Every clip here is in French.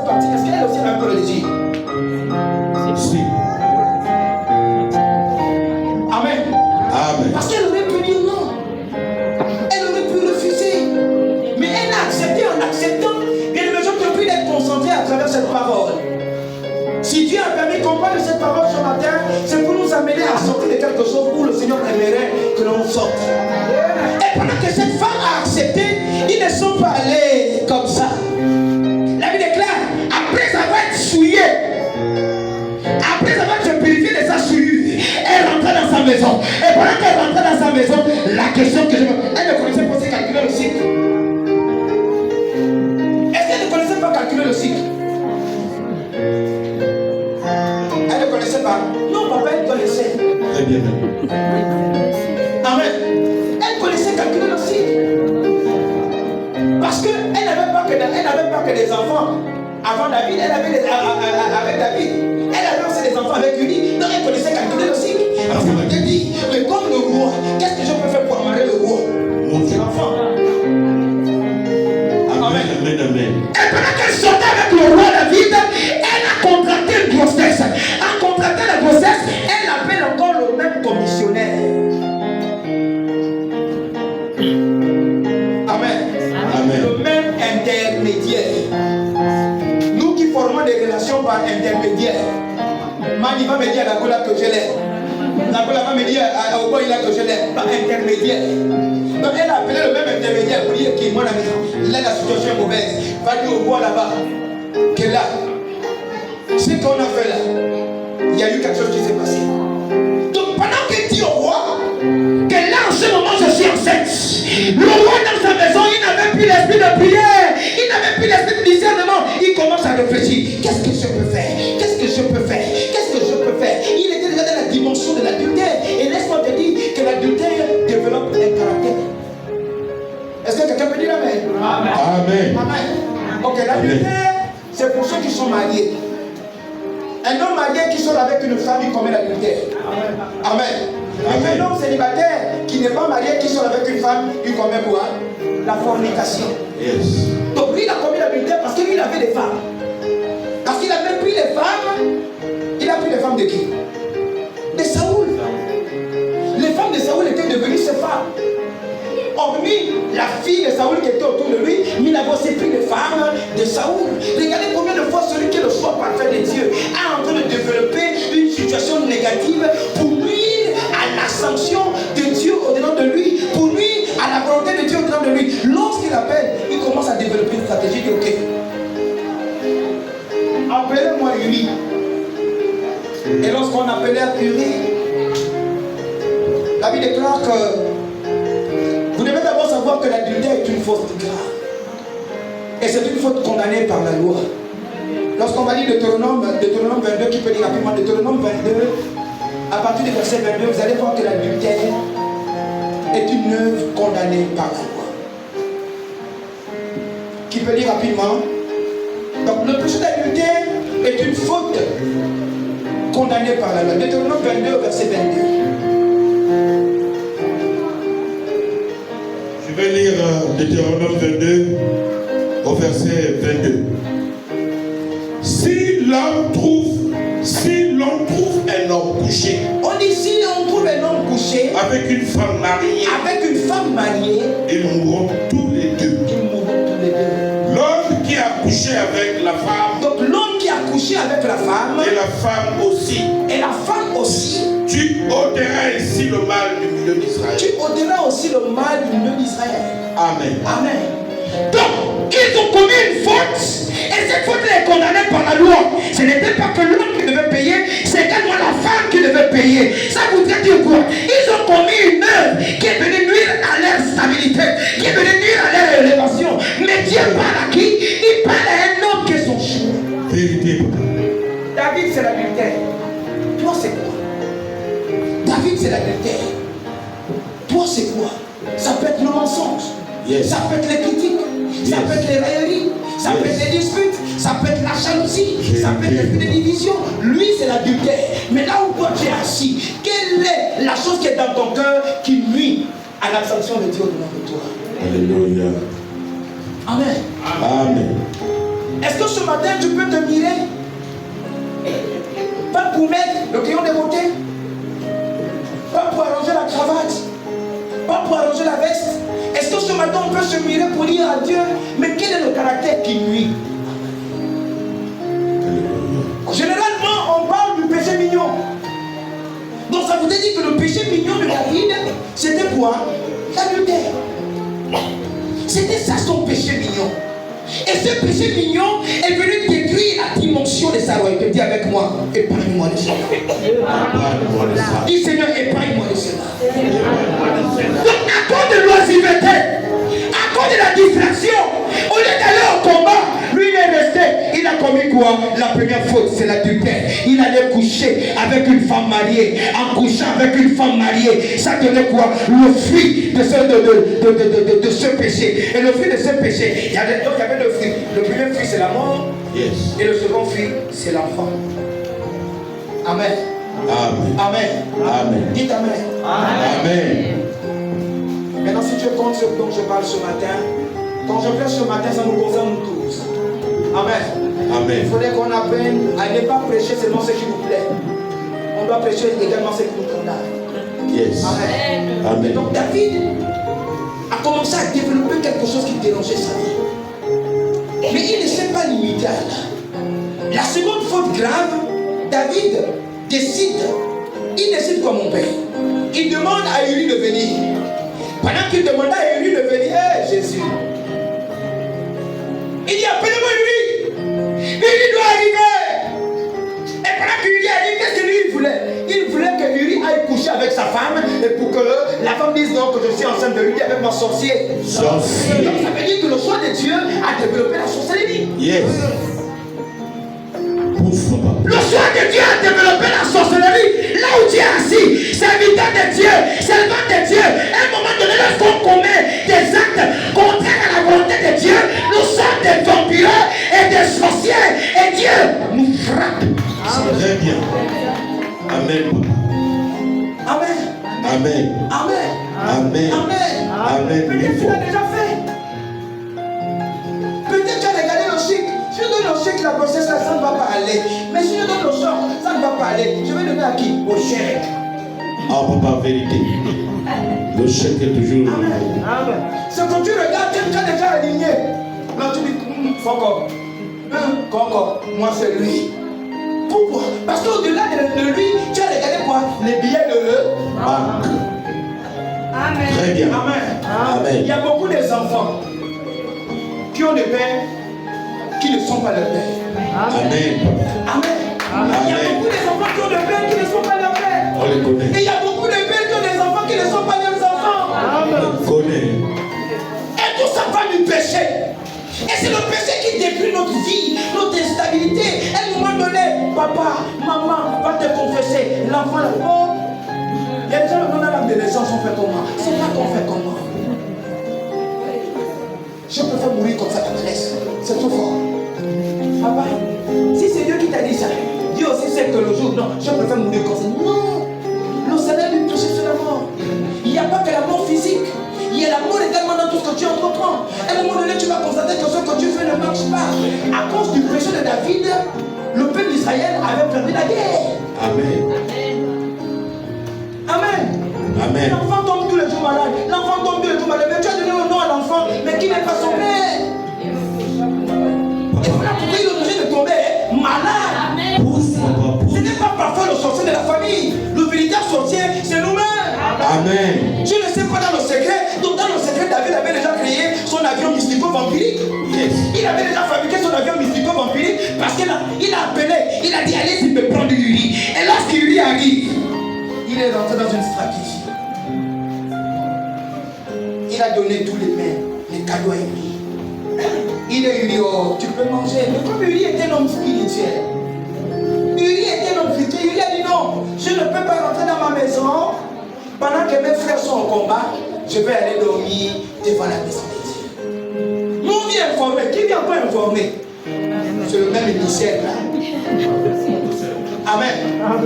cette partie, est-ce qu'elle aussi a un peu le désir? Si. Amen. Amen. Parce qu'elle aurait pu dire non. Elle aurait pu refuser. Mais elle a accepté en acceptant. Bien aimé, je ne peux plus être concentré à travers cette parole. Si Dieu a permis qu'on parle de cette parole ce matin, c'est pour nous amener à sortir de quelque chose où le Seigneur aimerait que l'on sorte. Et pendant que cette femme a accepté, ils ne sont pas allés comme ça. La Bible déclare, après avoir été souillé, après avoir été purifié de sa souillure, elle rentrait dans sa maison. Et pendant qu'elle rentrait dans sa maison, la question que je me... Elle ne connaissait pas calculer le cycle. Est-ce qu'elle ne connaissait pas calculer le cycle? Elle ne connaissait pas. Non, papa, elle connaissait. Très bien. Amen. Elle connaissait calculer le cycle. Parce qu'elle n'avait pas que des enfants. Avant David, elle avait avec David. Elle avait aussi des enfants avec lui. Donc elle connaissait calculer le cycle. Alors elle m'a dit, mais comme le roi, qu'est-ce que je peux faire pour amender le roi? C'est l'enfant. Amen, amen, amen. Et pendant qu'elle sortait avec le roi David, elle a contracté une grossesse. En contractant la grossesse, elle appelle encore le même commissionnaire. Amen. Amen. Le même intermédiaire. Nous qui formons des relations par intermédiaire. Mani va me dire à la gola que je l'aime. La gola va me dire au boy là que je l'aime. Par intermédiaire. Donc elle a appelé le même intermédiaire pour dire que mon ami, là la situation est mauvaise. Va dire au bois là-bas que là, ce qu'on a fait là, il y a eu quelque chose qui s'est passé. Donc pendant qu'il dit au roi que là en ce moment je suis enceinte, le roi dans sa maison, il n'avait plus l'esprit de prière, il n'avait plus l'esprit de discernement. Il commence à réfléchir, qu'est-ce que je peux faire? Qu'est-ce que je peux faire? Qu'est-ce que je peux faire? Il était déjà dans la dimension de l'adultère. Et laisse-moi te dire que l'adultère développe un caractère. Est-ce que quelqu'un peut dire amen? Amen. Amen. Ok, l'adultère, c'est pour ceux qui sont mariés. Un homme marié qui sort avec une femme, il commet l'adultère. Amen. Et un homme célibataire qui n'est pas marié, qui sort avec une femme, il commet quoi? La fornication. Yes. Donc lui, il a commis l'adultère parce qu'il avait des femmes. Parce qu'il avait pris les femmes. Il a pris les femmes de qui? De Saoul. Les femmes de Saoul étaient devenues ses femmes. Hormis la fille de Saoul qui était autour de lui, mais il avait aussi pris les femmes de Saoul. Regardez combien de fois celui qui est le choix parfait de Dieu est en train de développer une situation négative pour nuire à l'ascension de Dieu au-dedans de lui, pour nuire à la volonté de Dieu au-dedans de lui. Lorsqu'il appelle, il commence à développer une stratégie. Il dit ok, appelez-moi Uri. Et lorsqu'on appelait à Uri, la Bible déclare que vous devez d'abord savoir que l'adultère est une faute grave. Et c'est une faute condamnée par la loi. Lorsqu'on va lire Deutéronome 22, qui peut lire rapidement Deutéronome 22, à partir du verset 22, vous allez voir que l'adultère est une œuvre condamnée par la loi. Qui peut lire rapidement? Donc le péché d'adultère est une faute condamnée par la loi. Deutéronome 22, verset 22. Je vais lire Deutéronome 22 au verset 22. Si l'on trouve un homme couché, On dit si on trouve un homme couché avec une femme mariée, ils mourront tous les deux. Ils mourront tous les deux. L'homme qui a couché avec la femme, Donc l'homme qui a couché avec la femme et la femme aussi, et la femme aussi, tu ôteras ainsi le mal du milieu d'Israël. tu ôteras aussi le mal du milieu d'Israël. Amen. Amen. Donc, ils ont commis une faute, et cette faute est condamnée par la loi. Ce n'était pas que l'homme qui devait payer, c'est également la femme qui devait payer. Ça voudrait dire quoi? Ils ont commis une œuvre qui est venue nuire à leur stabilité, qui est venue nuire à leur élévation. Mais Dieu parle à qui? Il parle à un homme qui est son choix. Vérité. David, c'est l'adultère. Toi, c'est quoi? David, c'est l'adultère. Toi, c'est quoi? Ça peut être le mensonge. Yes. Ça peut être les critiques. Ça peut être les railleries. Ça peut être les disputes. Ça peut être la jalousie. Ça peut être l'esprit de division. Lui, c'est l'adultère. Mais là où toi tu es assis, quelle est la chose qui est dans ton cœur qui nuit à l'ascension de Dieu au-dedans de toi? Alléluia. Amen. Amen. Est-ce que ce matin tu peux te mirer? Pas pour mettre le crayon de beauté, pas pour arranger la cravate, pas pour arranger la veste. Est-ce que ce matin on peut se mirer pour dire à Dieu, mais quel est le caractère qui nuit? Généralement on parle du péché mignon. Donc ça vous dit que le péché mignon de David, c'était quoi? L'adultère. C'était ça son péché mignon. Et ce péché mignon est venu détruire la dimension de sa royauté. Dis avec moi, épargne-moi le Seigneur. Dis Seigneur, épargne-moi le Seigneur. Donc à cause de l'oisiveté, à cause de la distraction, au lieu d'aller au combat, lui il est resté. Il a commis quoi? La première faute, c'est l'adultère. Il allait coucher avec une femme mariée. En couchant avec une femme mariée, ça donnait quoi? Le fruit de ce péché. Et le fruit de ce péché, il y avait deux fruits. Le premier fruit, c'est la mort. Yes. Et le second fruit, c'est l'enfant. Amen. Amen. Amen. Amen. Dites Amen. Amen. Maintenant, si tu comptes ce dont je parle ce matin, quand je prêche ce matin, ça nous concerne tous. Amen. Amen. Il faudrait qu'on apprenne à ne pas prêcher seulement ce qui nous plaît. On doit prêcher également ce qui nous condamne. Yes. Amen. Amen. Donc David a commencé à développer quelque chose qui dérangeait sa vie. Mais il ne s'est pas limité à là. La seconde faute grave, David décide quoi mon père? Il demande à Élie de venir. Pendant qu'il demandait à Élie de venir, hey, Jésus, il dit appelez-moi Élie. Élie doit arriver. Et pendant qu'Élie arrive, qu'est-ce que lui il voulait? Il voulait que Élie aille coucher avec sa femme et pour que la femme dise non, que je suis enceinte de lui avec mon sorcier. Sorcier. Donc ça veut dire que le choix de Dieu a développé la sorcellerie. Yes. Le choix de Dieu a développé la sorcellerie. Là où tu es assis, serviteur de Dieu, servant de Dieu, à un moment donné, lorsqu'on commet des actes contraires à la volonté de Dieu, nous sommes des vampires et des sorciers. Et Dieu nous frappe. Très bien. Amen. Amen. Amen. Amen. Amen. Amen. Amen. Peut-être tu l'as déjà fait. Peut-être tu as regardé le chic. Si je donne le chic, la grossesse, là, ça ne va pas aller. Mais si je donne le sort, ça ne va pas aller. Je vais donner à qui? Au chèque. Ah, papa, vérité. Le chèque est toujours. Amen. C'est quand tu regardes, tu as déjà aligné. Là, tu dis, faut encore. Encore. Moi, c'est lui. Pourquoi? Parce qu'au-delà de lui, tu as regardé quoi? Les billets de banque. Amen. Très bien. Amen. Amen. Il y a beaucoup d'enfants qui ont des pères qui ne sont pas leurs pères. Amen. Amen. Il y a beaucoup d'enfants qui ont des pères qui ne sont pas leurs pères. On les connaît. Et il y a beaucoup de pères qui ont des enfants qui ne sont pas leurs enfants. On les connaît. Et tout ça part du péché. Et c'est le péché qui détruit notre vie, notre instabilité. À un moment donné, papa, maman va te confesser. L'enfant là, oh, il y a des gens qui ont l'âme de naissance, on fait comment? C'est pas qu'on fait comment. Je préfère mourir comme ça dans la laisse. C'est trop fort. Papa, si c'est Dieu qui t'a dit ça, Dieu aussi sait que le jour, non, je préfère mourir comme ça. Non, le salaire du péché, c'est la mort. Il n'y a pas que la mort physique. Il y a la mort également dans tout ce que tu entreprends. À un moment donné, tu vas constater que ce que tu fais ne marche pas. À cause du péché de David, le peuple d'Israël avait perdu la guerre. Amen. Amen. Amen. L'enfant tombe tous les jours malade. L'enfant tombe tous les jours malade. Mais tu as donné un nom à l'enfant, mais qui n'est pas son père. Et voilà pourquoi il est obligé de tomber malade. Ce n'est pas parfois le sorcier de la famille. Le véritable sorcier, c'est nous-mêmes. Amen. Je ne sais pas dans le secret. Donc dans le secret, David avait déjà créé son avion mystico-vampirique. Yes. Il avait déjà fabriqué son avion mystico-vampirique parce qu'il a appelé, il a dit allez s'il me prend du Uri. Et lorsqu'Uri arrive, il est rentré dans une stratégie. Il a donné tous les mains, les cadeaux à Uri. Il est Uri, oh, tu peux manger. Mais comme Uri était un homme spirituel, Uri était un homme spirituel, Uri a dit non, je ne peux pas rentrer dans ma maison pendant que mes frères sont au combat. Je vais aller dormir devant la maison de Dieu. Nous on vient informer. Qui vient pas informer? C'est le même émissaire là. Amen.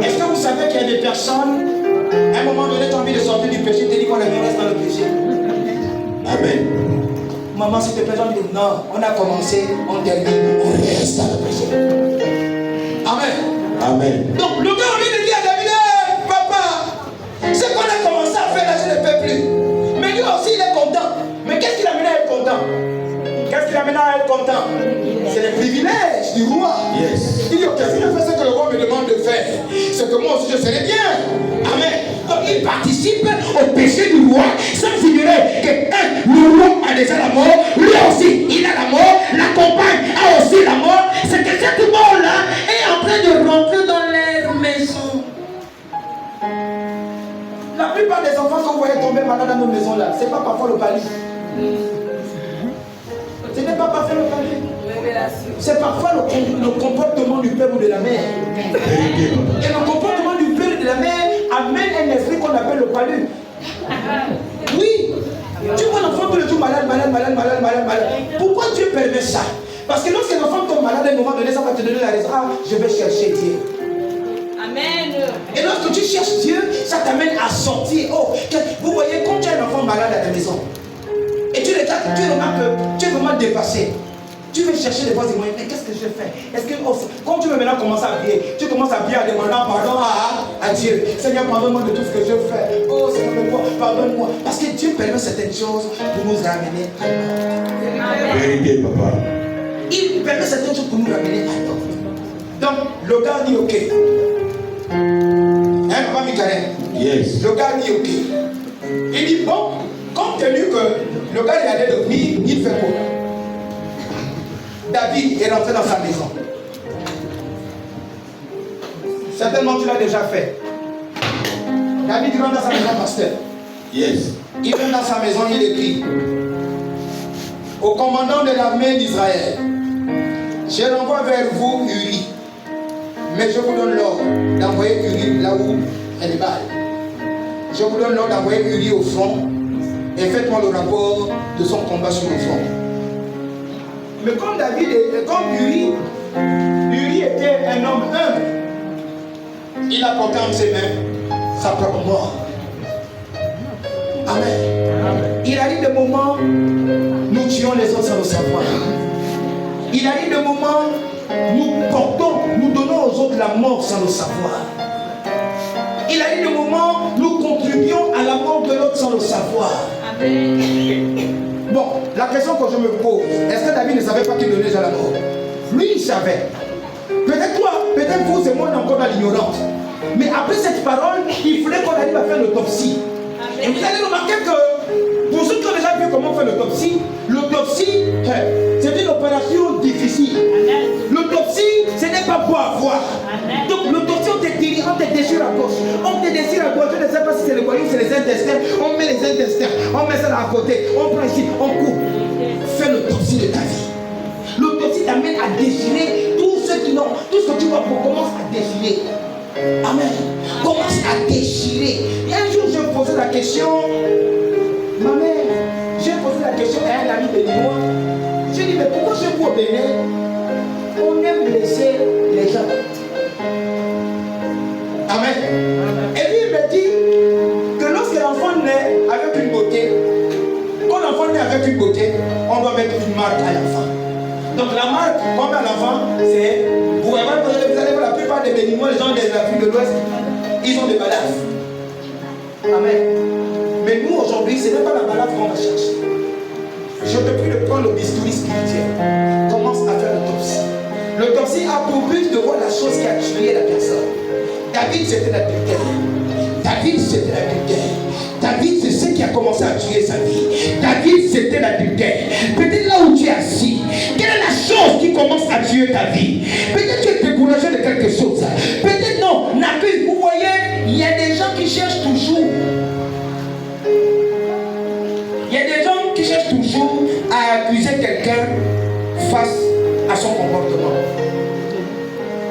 Est-ce que vous savez qu'il y a des personnes, à un moment donné, tu as envie de sortir du péché, tu dis qu'on reste dans le péché. Amen. maman, s'il te plaît, on dit non, on a commencé, on termine, on reste dans le péché. Amen. Amen. Donc, le gars, au lieu de dire à David, hey, papa, ce qu'on a commencé à faire là, je ne fais plus. Mais lui aussi, il est content. Mais qu'est-ce qui l'amène à être content? Qu'est-ce qui l'amène à être content? C'est le privilège du roi. Yes. Il dit, ok, si je fais ce que le roi me demande de faire, c'est que moi aussi je serai bien. Amen. Donc il participe au péché du roi sans ignorer que le roi a déjà la mort, lui aussi il a la mort, la compagne a aussi la mort. C'est que cette mort-là est en train de rentrer dans leur maison. La plupart des enfants que vous voyez tomber malades dans nos maisons là, c'est pas parfois le palis. Ce n'est pas parfois le palis. C'est parfois le comportement du père ou de la mère. Et le comportement du père et de la mère amène un esprit qu'on appelle le palu. Oui. Tu vois l'enfant tout le jour malade. Pourquoi Dieu permet ça? Parce que lorsque l'enfant tombe malade, à un moment donné, ça va te donner la raison. Ah, je vais chercher Dieu. Amen. Et lorsque tu cherches Dieu, ça t'amène à sortir. Oh, vous voyez, quand tu as un enfant malade à la maison, et tu regardes, tu remarques que tu es vraiment dépassé. Tu veux chercher des voies et moyens, mais qu'est-ce que je fais? Est-ce que, quand tu veux maintenant commencer à prier, tu commences à prier en demandant pardon à Dieu. Seigneur, pardonne-moi de tout ce que je fais. Oh Seigneur, pardonne-moi. Parce que Dieu permet certaines choses pour nous ramener à l'ordre. Vérité, papa. Il permet certaines choses pour nous ramener à l'ordre. Donc, le gars dit ok. Hein, papa Michael? Yes. Le gars dit ok. Il dit bon, compte tenu que le gars il allait dormir, il fait quoi? David est rentré dans sa maison. Certainement tu l'as déjà fait. David rentre dans sa maison, pasteur. Yes. Il rentre dans sa maison, il écrit au commandant de l'armée d'Israël, je renvoie vers vous Uri, mais je vous donne l'ordre d'envoyer Uri là où elle est balle. Je vous donne l'ordre d'envoyer Uri au front et faites-moi le rapport de son combat sur le front. Mais comme Uri était un homme humble, il a porté entre ses mains sa propre mort. Amen. Il arrive des moments, nous tuons les autres sans le savoir. Il arrive des moments, nous donnons aux autres la mort sans le savoir. Il arrive des moments, nous contribuons à la mort de l'autre sans le savoir. Amen. Bon, la question que je me pose, est-ce que David ne savait pas qu'il donnait déjà la mort? Lui, il savait. Peut-être toi, peut-être vous et moi, on est encore dans l'ignorance. Mais après cette parole, il faudrait qu'on arrive à faire l'autopsie. Et vous allez remarquer que, pour ceux qui ont déjà vu comment faire l'autopsie, c'est une opération difficile. L'autopsie, ce n'est pas beau à voir. Donc l'autopsie, on te déchire à gauche. On te déchire à gauche, je ne sais pas si c'est le boyau, c'est les intestins. On met les intestins, on met ça là à côté, on prend ici, on coupe. Fais l'autopsie de ta vie. L'autopsie t'amène à déchirer tout ce que tu vois, commence à déchirer. Amen. Commence à déchirer. Et un jour, je me posais la question, ma mère, j'ai posé la question à un ami béninois. J'ai dit, mais pourquoi chez vous au Bénin, on aime blesser les gens? Amen. Et lui, il me dit que lorsque l'enfant naît avec une beauté, quand l'enfant naît avec une beauté, on doit mettre une marque à l'enfant. Donc la marque qu'on met à l'enfant, c'est, vous allez voir la plupart des Béninois, les gens de l'Afrique de l'Ouest, ils ont des balafres. Amen. Mais nous aujourd'hui, ce n'est pas la balafre qu'on va chercher. Je te prie de prendre le bistouri spirituel. Commence à faire l'autopsie. L'autopsie a pour but de voir la chose qui a tué la personne. David, c'était l'adultère. David, c'était l'adultère. David, c'est ce qui a commencé à tuer sa vie. David, c'était l'adultère. Peut-être là où tu es assis, quelle est la chose qui commence à tuer ta vie? Peut-être tu es découragé de quelque chose. Peut-être non. N'accuse. Vous voyez, il y a des gens qui cherchent toujours. Il y a des gens qui cherchent toujours à accuser quelqu'un face à son comportement.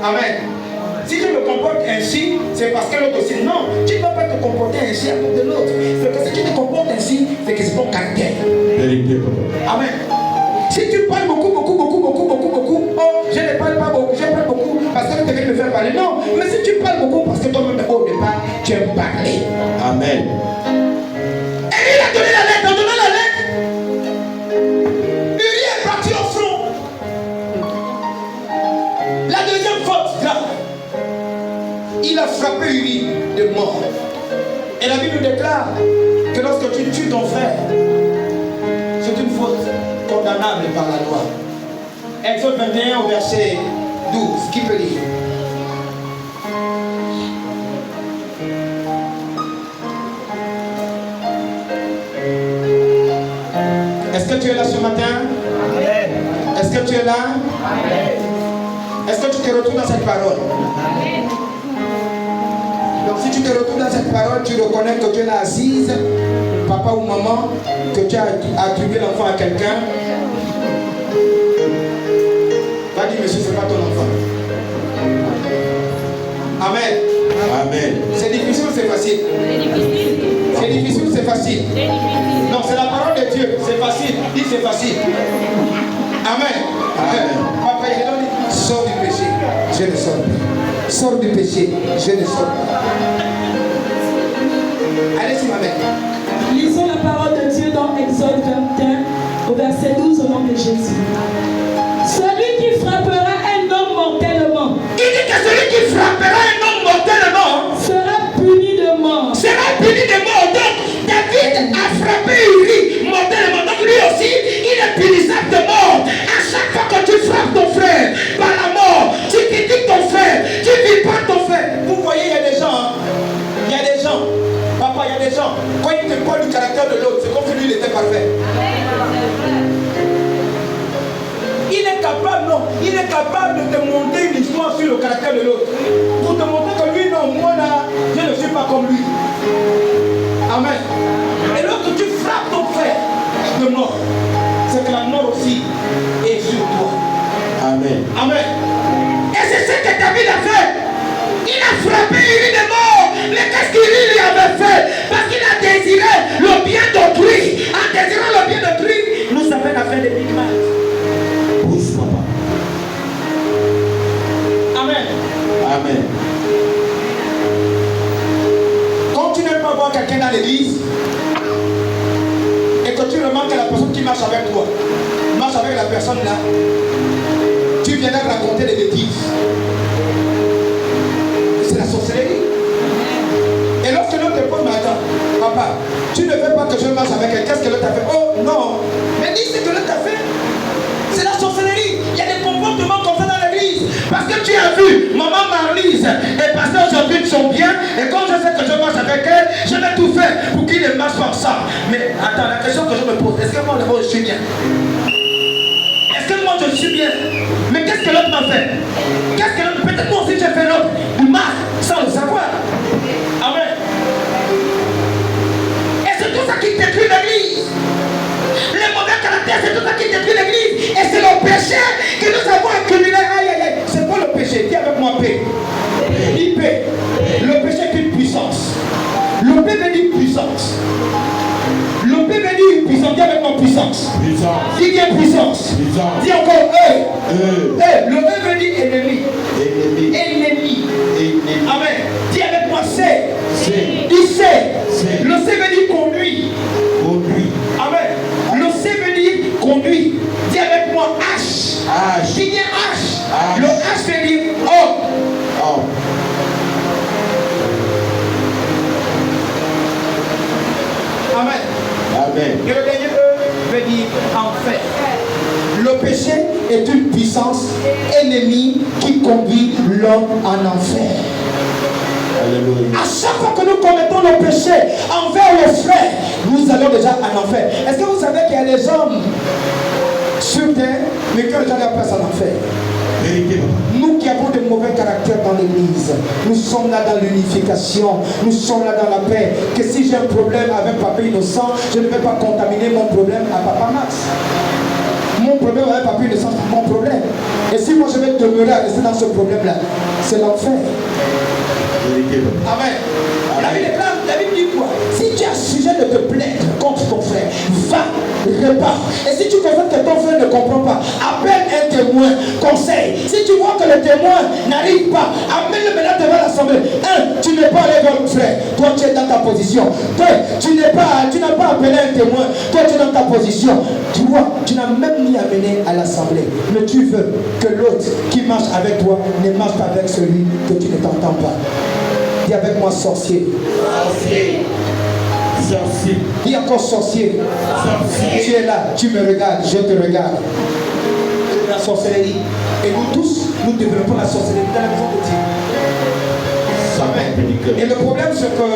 Amen. Si je me comporte ainsi, c'est parce que l'autre aussi. Non, tu ne vas pas te comporter ainsi à cause de l'autre. C'est que si tu te comportes ainsi, c'est que c'est ton caractère. Amen. Si tu parles beaucoup, oh, je ne parle pas beaucoup, je parle beaucoup parce que tu devais me faire parler. Non, mais si tu parles beaucoup parce que toi-même au départ, tu aimes parler. Amen. Et il a donné la lettre, en donnant la lettre. La deuxième faute grave, il a frappé Uri de mort. Et la Bible nous déclare que lorsque tu tues ton frère, c'est une faute condamnable par la loi. Exode 21 au verset 12, qui peut lire? Est-ce que tu es là ce matin? Est-ce que tu es là? Est-ce que tu te retrouves dans cette parole? Donc si tu te retrouves dans cette parole, tu reconnais que tu es là assise, papa ou maman, que tu as attribué l'enfant à quelqu'un. Va dire, monsieur, ce n'est pas ton enfant. Amen. Amen. C'est difficile ou c'est facile? C'est difficile ou c'est facile? Non, c'est la parole de Dieu. C'est facile. Dis c'est facile. Amen. Amen. Papa, il dit, sors du péché. Je ne sors pas. Sors du péché. Je ne sors pas. Allez-y, ma mère. Lisons la parole de Dieu dans Exode 21, au verset 12, au nom de Jésus. Celui qui frappera un homme mortellement. Il dit que celui qui frappera un homme mortellement sera puni de mort. Sera puni de mort. Donc, David a frappé Uri mortellement. Donc, lui aussi, il est punissable de mort. À chaque fois que tu frappes ton frère par la mort, tu critiques ton frère, tu vilipends ton frère. Vous voyez, il y a des gens, il y a des gens, papa, il y a des gens, quand ils te parlent du caractère de l'autre, c'est comme si lui, il était parfait. Il est capable, non, il est capable de te monter une histoire sur le caractère de l'autre. Pour te montrer que lui, non, moi là, je ne suis pas comme lui. Amen. Et lorsque tu frappes ton frère de mort, c'est que la mort aussi est sur toi. Amen. Amen. Et c'est ce que David a fait. Il a frappé Uri de mort. Mais qu'est-ce qu'Uri lui avait fait? Parce qu'il a désiré le bien d'autrui. En désirant le bien d'autrui, nous avons affaire de l'image. Amen. Amen. Quand tu n'aimes pas voir quelqu'un dans l'église et que tu remarques que la personne qui marche avec toi marche avec la personne là, tu viendras raconter des bêtises. C'est la sorcellerie. Et lorsque l'autre te pose, mais attends, papa, tu ne veux pas que je marche avec elle, qu'est-ce que l'autre a fait? Oh non, mais dis ce que l'autre a fait. C'est la sorcellerie. Il y a des comportements comme ça dans l'église. Parce que tu as vu, maman Marlise est passée aujourd'hui de son bien. Et quand je sais que je marche avec elle, je vais tout faire pour qu'il ne marche pas ensemble. Mais attends, la question que je me pose, est-ce que moi d'abord je suis bien? Est-ce que moi je suis bien? Mais qu'est-ce que l'autre m'a fait? Qu'est-ce que l'autre? Peut-être moi aussi j'ai fait l'autre du mal sans le savoir. Amen. Et c'est tout ça qui détruit l'église. Les mauvais caractères, c'est tout ça qui détruit l'église. Et c'est le péché que nous avons accumulé. Aïe, aïe, aïe. C'est quoi le péché? Dis avec moi paix. Dis paix. Le péché est une puissance. Le P veut dire puissance. Le P veut dire puissance. Dis avec moi puissance. Puissance. Dis bien puissance. Puissance. Dis encore E. Le E veut dire ennemi. Ennemi. Ennemi. Ennemi. Amen. Dis avec moi C. C. Dis C. C. Le C veut dire conduit. Conduit. Amen. Le C veut dire conduit. Dis avec moi H. H. Dis bien H. H. Le H veut dire homme. Oh. Amen. Amen. Et le dernier E veut dire enfer. Le péché est une puissance ennemie qui conduit l'homme en enfer. Alléluia. À chaque fois que nous commettons le péché envers le frère, nous allons déjà en enfer. Est-ce que vous savez qu'il y a des hommes sur terre, mais que les gens leur place en enfer? Vérité. Nous qui avons de mauvais caractères dans l'église, nous sommes là dans l'unification, nous sommes là dans la paix. Que si j'ai un problème avec papa innocent, je ne vais pas contaminer mon problème à papa Max. Mon problème avec papa innocent, c'est mon problème. Et si moi je vais demeurer à rester dans ce problème-là, c'est l'enfer. Vérité. Amen. La Bible dit quoi? Si tu as sujet de te plaindre contre ton frère, va répare. Et si tu constates que ton frère ne comprend pas, appelle un témoin, conseil. Si tu vois que le témoin n'arrive pas, amène-le maintenant devant l'assemblée. Tu n'es pas allé vers le frère. Toi, tu es dans ta position. Toi, tu n'as pas appelé un témoin. Toi, tu es dans ta position. Tu vois, tu n'as même ni amené à l'assemblée. Mais tu veux que l'autre qui marche avec toi ne marche pas avec celui que tu ne t'entends pas. Dis avec moi sorcier. Sorcier. Sorcier. Dis encore sorcier. Sorcier. Tu es là, tu me regardes, je te regarde. La sorcellerie. Et nous tous, nous développons la sorcellerie dans la maison de Dieu. Amen. Et le problème, c'est que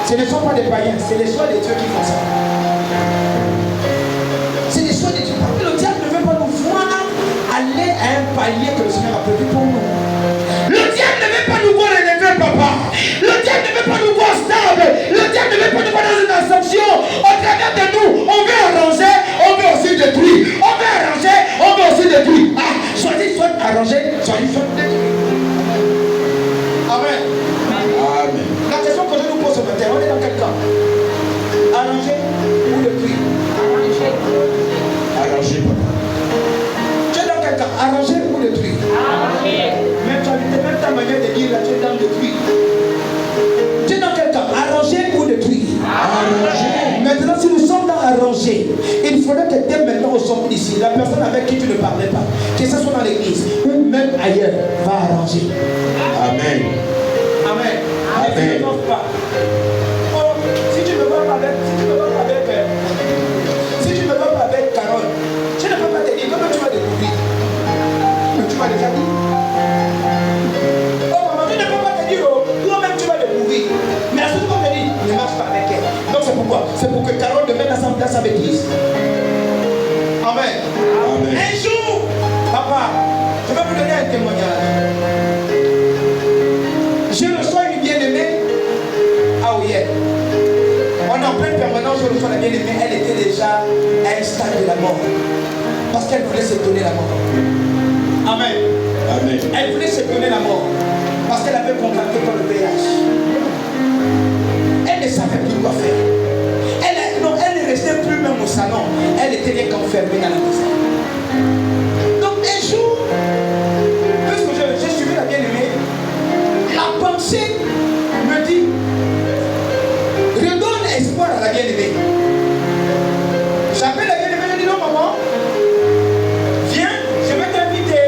ce ne sont pas des païens, c'est les choix de Dieu qui font ça. C'est les choix de Dieu. Le diable ne veut pas nous voir aller à un palier que le Seigneur a prévu pour nous. Le diable ne veut pas nous voir élever, papa. Le diable ne veut pas nous voir stable. Le diable ne veut pas nous voir dans une ascension. Au travers de nous, on veut arranger, on veut aussi détruire. On veut arranger, on veut aussi détruire. Ah, choisis soit arranger, choisis soit détruire. Amen. Amen. La question que je nous pose ce matin, on est dans quel camp? Arranger ou détruire? Arranger, papa. Tu es dans quel camp? Arranger ou détruire? Même ta manière de dire là, tu es dans détruire. Tu es dans quel camp? Arranger ou détruire? Arranger. Maintenant, si nous sommes dans arranger, il faudrait que dès maintenant au sommet ici, la personne avec qui tu ne parlais pas, que ce soit dans l'église ou même ailleurs, va arranger. Amen. Amen. Amen. Ne t'énerve pas. Oh, si tu ne vas pas avec, Carole, tu ne peux pas te dire comment tu vas découvrir. Mais tu m'as déjà dit. Oh maman, tu ne peux pas te dire, oh, toi-même tu vas découvrir. Mais à ce moment tu dis, ne marche pas avec elle. Donc c'est pourquoi? C'est pour que Carole devienne à sa place avec Christ. Amen. Amen. Un jour, papa, je vais vous donner un témoignage. Je reçois une bien-aimée à Ouyer. On est en pleine permanence, je reçois la bien-aimée. Elle était déjà à un stade de la mort. Parce qu'elle voulait se donner la mort. Amen. Amen. Elle voulait se donner la mort. Parce qu'elle avait contracté par le VIH. Elle ne savait plus quoi faire. Elle ne restait plus même au salon. Elle était rien qu'enfermée dans la maison. Donc un jour, puisque j'ai suivi la bien-aimée, la pensée me dit, redonne espoir à la bien-aimée. J'appelle la bien-aimée, je dis non maman, viens, je vais t'inviter.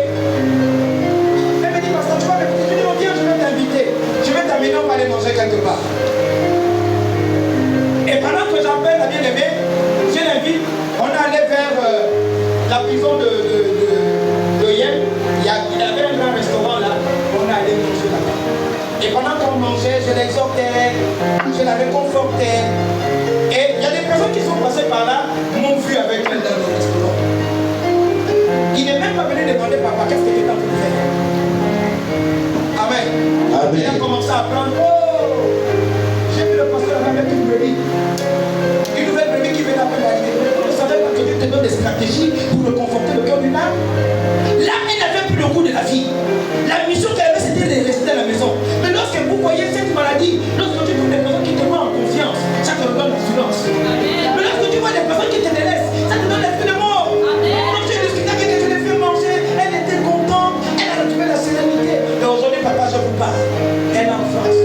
Elle me dit, pasteur, tu vas m'inviter. Je dis non, viens, je vais t'inviter. Je vais t'amener, on va aller manger quelque part. Et pendant que j'appelle la bien-aimée, je l'invite, on est allé vers la prison de Yem. Il y avait un grand restaurant là, on est allé manger là-bas. Et pendant qu'on mangeait, je l'exhortais, je la réconfortais. Et il y a des personnes qui sont passées par là, m'ont vu avec elle dans le restaurant. Il n'est même pas venu demander papa, qu'est-ce que tu es en train de faire? Amen. Amen. Il a commencé à prendre, oh, j'ai vu le pasteur avec une brebis. Une nouvelle brebis qui vient d'appeler d'arriver. Vous ne savez pas que Dieu te donne des stratégies pour le conforter le cœur d'une âme. L'âme, elle n'avait plus le goût de la vie. La mission qu'elle avait, c'était de rester à la maison. Mais lorsque vous voyez cette maladie, lorsque tu trouves des personnes qui te voient en confiance, ça te donne l'assurance. Mais lorsque tu vois des personnes qui te délaissent, ça te donne l'esprit de mort. Donc j'ai discuté avec elle, je l'ai fait manger, elle était contente, elle a retrouvé la sérénité. Et aujourd'hui, papa, je vous parle. Elle est en France.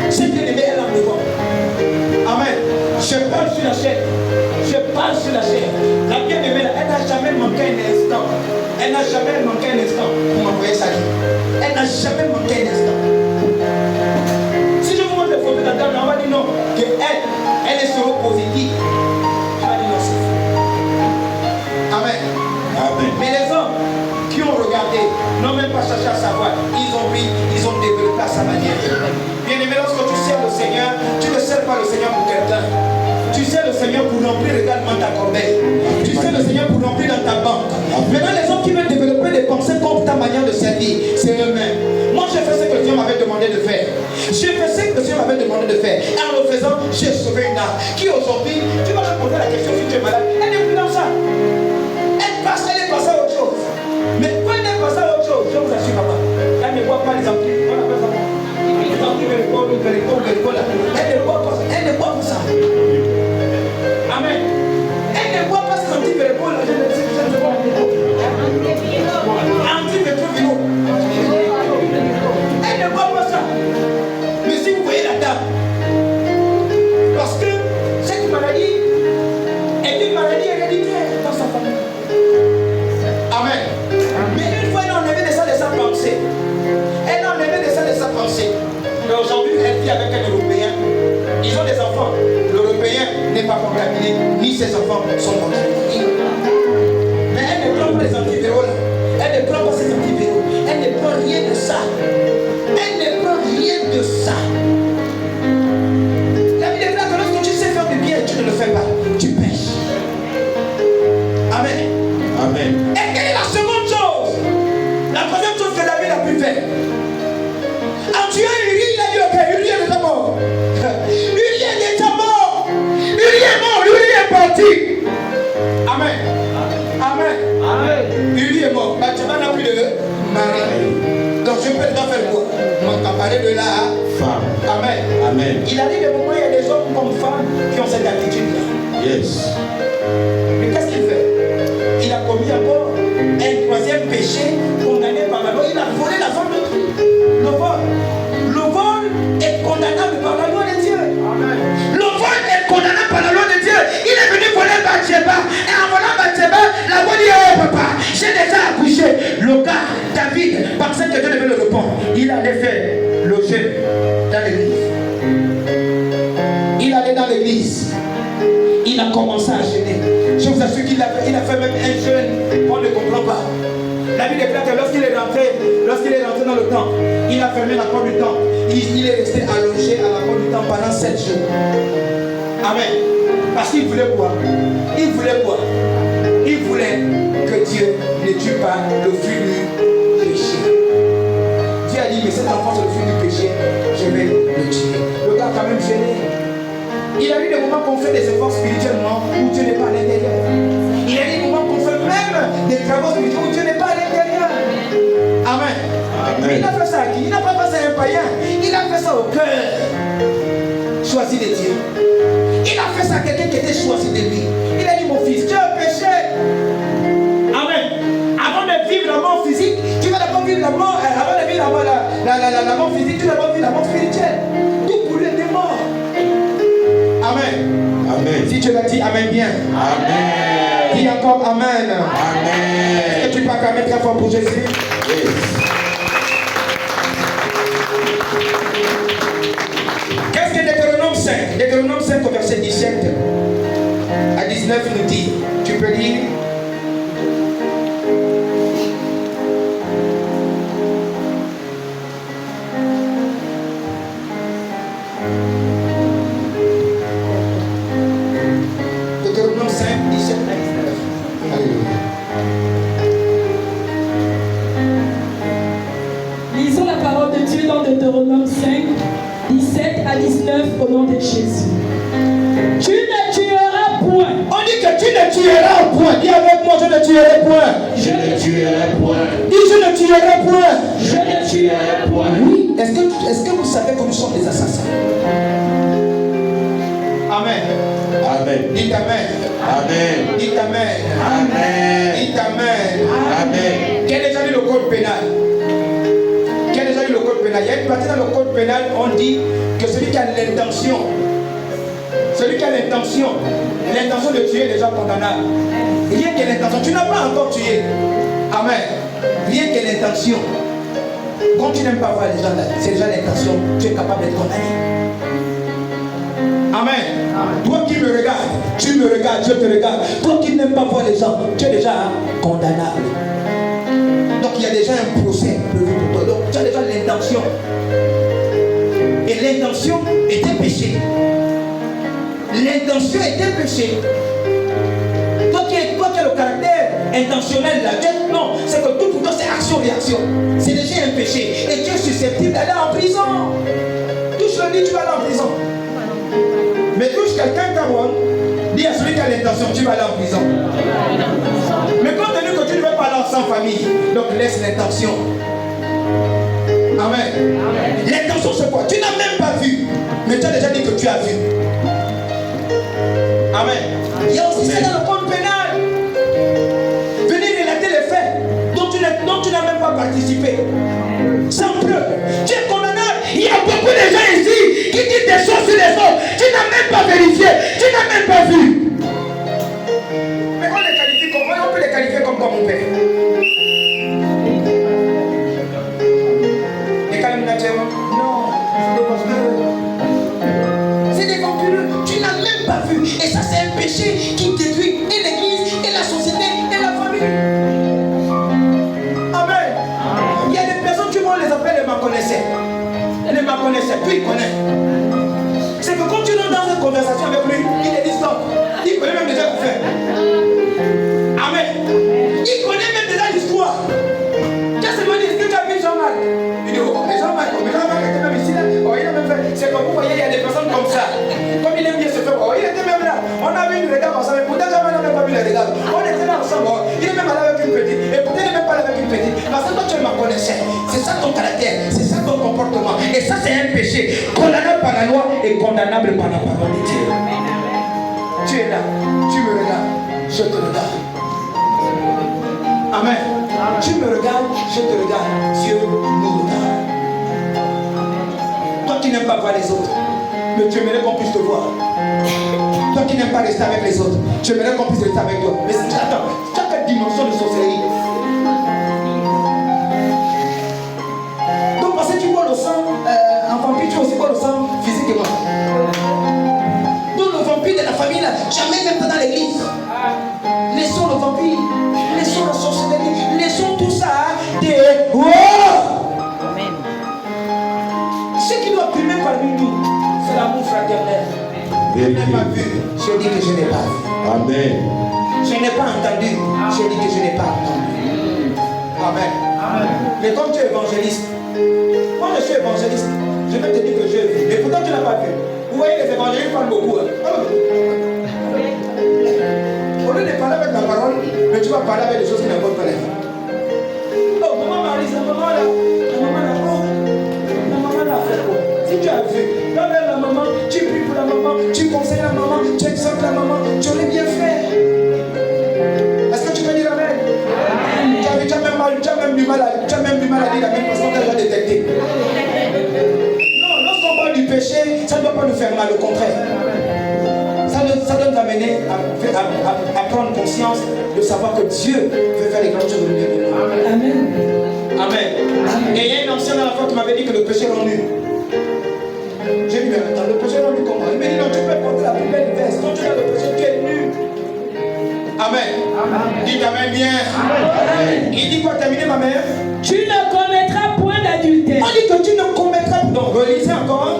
C'est bien aimé, elle est en Europe. Amen. Je parle sur la chair. Je parle sur la chair. La bien-aimée, elle n'a jamais manqué un instant. Elle n'a jamais manqué un instant pour m'envoyer sa vie. Elle n'a jamais manqué un instant. Si je vous montre les photos d'Adam, on va dire non, qu'elle est séropositive. Je vais dire non, c'est faux. Amen. Amen. Mais les hommes qui ont regardé n'ont même pas cherché à savoir. Ils ont pris, ils ont développé à sa manière. Bien aimé, lorsque tu sers le Seigneur, tu ne sers pas le Seigneur pour quelqu'un. Tu sers le Seigneur pour remplir également ta corbeille. Tu sers le Seigneur pour remplir dans ta banque. Maintenant, les hommes qui veulent développer des pensées contre ta manière de servir, c'est eux-mêmes. Moi, j'ai fait ce que le Seigneur m'avait demandé de faire. J'ai fait ce que le Seigneur m'avait demandé de faire. Et en le faisant, j'ai sauvé une âme. Qui aujourd'hui, tu vas te poser la question si tu es malade. Elle n'est plus dans ça. Elle est passée à autre chose. Mais quand elle est passée à autre chose, je vous assure, papa, elle ne voit pas les amplis. On appelle ça. Les amplis, elle ne voit pas ça. Amen. aujourd'hui, elle vit avec un Européen. Ils ont des enfants. L'Européen n'est pas contaminé, ni ses enfants sont contaminés. Mais elle ne prend pas les antiviraux là. Elle ne prend pas ses antiviraux. Elle ne prend rien de ça. Elle ne prend rien de ça. La Bible est là que lorsque tu sais faire du bien, tu ne le fais pas. Tu pêches. Amen. Amen. Et quelle est la seconde chose? La troisième chose que David a pu faire. En tuant Uri, il a dit ok, Uri est déjà mort. Uri est déjà mort. Uri est mort. Uri est parti. Amen. Amen. Amen. Uri est mort. Bathsheba n'a plus de mari. Donc je peux déjà faire quoi? M'accaparer de la femme. Amen. Amen. Il a dit des moments, il y a des hommes comme femmes qui ont cette attitude-là. Yes. Mais qu'est-ce qu'il fait? Il a commis encore un troisième péché condamné par la loi. Il a volé la femme d'autrui. Le vol. Le vol est condamnable par la loi de Dieu. Amen. Le vol est condamnable par la loi de Dieu. Il est venu voler Bathsheba. Et en volant Bathsheba, la loi dit oh papa, j'ai déjà accouché. Le gars, David, pensait que Dieu devait le répondre. Il allait faire le jeûne dans l'église. Il allait dans l'église. Il a commencé à jeûner. Je vous assure qu'il a fait même un jeûne. On ne comprend pas. La Bible déclare que lorsqu'il est rentré dans le temple, il a fermé la porte du temple. Il est resté allongé à la porte du temple pendant 7 jours. Amen. Parce qu'il voulait quoi? Il voulait quoi? Il voulait que Dieu ne tue pas le fruit du péché. Dieu a dit, mais cet enfant c'est le fruit du péché, je vais le tuer. Le gars a quand même gêné. Il y a eu des moments qu'on fait des efforts spirituellement où Dieu n'est pas à l'intérieur. Il y a eu des moments qu'on fait même des travaux spirituels où Dieu n'est pas à l'intérieur. Amen. Mais il a fait ça à qui? Il n'a pas fait ça à un païen. Il a fait ça au cœur choisi de Dieu. Il a fait ça à quelqu'un qui était choisi de lui. Il a dit mon fils, tu as péché. Amen. Avant de vivre la mort physique, tu vas d'abord vivre la mort. Avant de vivre la mort physique, tu vas d'abord vivre la mort spirituelle. Tout pour lui était mort. Amen. Amen. Si tu l'as dit, Amen bien. Amen. Dis encore Amen. Amen. Est-ce que tu peux acclamer très fort pour Jésus? Yes. Qu'est-ce que Deutéronome 5? Deutéronome 5 au verset 17 à 19 nous dit. Tu peux lire? Deutéronome 5, 17 à 19. Alléluia. Lisons la parole de Dieu dans Deutéronome 5, 17 à 19 au nom de Jésus. Tu ne tueras point. On dit que tu ne tueras point. Dis avec moi, je ne tuerai point. Je ne tuerai point. Dis je ne tuerai point. Je ne tuerai point. Oui, est-ce que vous savez que nous sommes des assassins? Amen. Amen. Dites Amen. Amen. Dites Amen. Amen. Dites Amen. Amen. Qui a déjà lu le code pénal? Qui a déjà lu le code pénal? Il y a une partie dans le code pénal, on dit que celui qui a l'intention, l'intention de tuer est déjà condamnable. Rien que l'intention, tu n'as pas encore tué. Amen. Rien que l'intention. Quand tu n'aimes pas voir les gens là, c'est déjà l'intention, tu es capable d'être condamné. Amen. Toi qui me regardes, tu me regardes, je te regarde. Toi qui n'aimes pas voir les gens, tu es déjà condamnable. Donc il y a déjà un procès prévu pour toi. Donc tu as déjà l'intention. Et l'intention est un péché. L'intention est un péché. Toi qui as le caractère intentionnel là, non, c'est que tout pour toi c'est action-réaction. C'est déjà un péché. Et tu es susceptible d'aller en prison. Touche le nid, tu vas aller en prison. Mais touche quelqu'un Cameroun, dis à celui qui a l'intention, tu vas aller en prison. Mais compte tenu que tu ne veux pas aller sans famille, donc laisse l'intention. Amen. L'intention c'est quoi? Tu n'as même pas vu, mais tu as déjà dit que tu as vu. Amen. Il y a aussi ça dans le code pénal. Venir relater les faits dont tu n'as même pas participé. Sans preuve. Tu es condamnable. Il y a beaucoup de gens ici qui disent des choses sur les autres. Tu n'as même pas vérifié. Tu n'as même pas vu. Mais on les qualifie comme moi. On peut les qualifier comme mon père. Les calomniateurs, non. tout il connaît. C'est que quand tu es dans une conversation avec lui, il te dit stop. Il connaît même déjà quoi faire. Amen. Il connaît même déjà l'histoire. Qu'est-ce que est-ce que tu as vu Jean-Marc? Il dit, oh, mais Jean-Marc était même ici là. Oh, il a même fait. C'est comme vous voyez, il y a des personnes comme ça. Comme il aime bien se faire. Oh, il était même là. On a vu le regard ensemble. Pourtant, Jean-Marc n'a même pas vu le regard. On était là ensemble. Oh, il est même allé avec une petite. Et pourtant, il n'est même pas allé avec une petite. Parce que toi, tu me connaissais. C'est ça ton caractère. C'est ça ton comportement. Et ça, c'est un péché condamnable par la loi et condamnable par la parole de Dieu. Tu es là. Tu me regardes. Je te regarde. Amen. Tu me regardes, je te regarde. Dieu nous regarde. Toi qui n'aimes pas voir les autres, mais tu aimerais qu'on puisse te voir. Toi qui n'aimes pas rester avec les autres, tu aimerais qu'on puisse rester avec toi. Mais attends, tu as quelle dimension de sorcellerie? Donc parce que tu bois le sang, en vampire, tu aussi bois le sang physiquement. Donc le vampire de la famille là, jamais même pas dans l'église. Laissons le vampire, laissons la sorcellerie, laissons tout ça des oh! Amen. Ce qui doit primer parmi nous, c'est l'amour fraternel. Je n'ai pas vu, je dis que je n'ai pas vu. Amen. Je n'ai pas entendu, je dis que je n'ai pas entendu. Amen. Amen. Mais comme tu es évangéliste, moi je suis évangéliste, je vais te dire que j'ai vu. Mais pourtant tu n'as pas vu. Vous voyez, les évangélistes parlent beaucoup. Hein? Au lieu de parler avec la parole, mais tu vas parler avec des choses qui n'importent pas les gens. Oh, maman Marie, la maman là, oh, la maman là, fait quoi? Si tu as vu, là, la maman, tu pries pour la maman, tu conseilles la maman, tu exhortes la maman, tu aurais bien fait. Est-ce que tu peux dire amen? Tu as même du mal à dire amen parce qu'on t'a déjà détecté. Non, lorsqu'on parle du péché, ça ne doit pas nous faire mal, au contraire. Ça doit nous amener à prendre conscience de savoir que Dieu veut faire les grandes choses de nous. Amen. Amen. Et il y a une ancienne à la fois qui m'avait dit que le péché rend nu. J'ai dit, mais attends, le péché rend nu comment? Il m'a dit, non, tu peux porter la plus belle veste. Quand tu as le péché, tu es nu. Amen. Amen. Dites amen bien. Amen. Il dit quoi, terminer ma mère? Tu ne commettras point d'adultère. On dit que tu ne commettras point. Donc, relisez encore.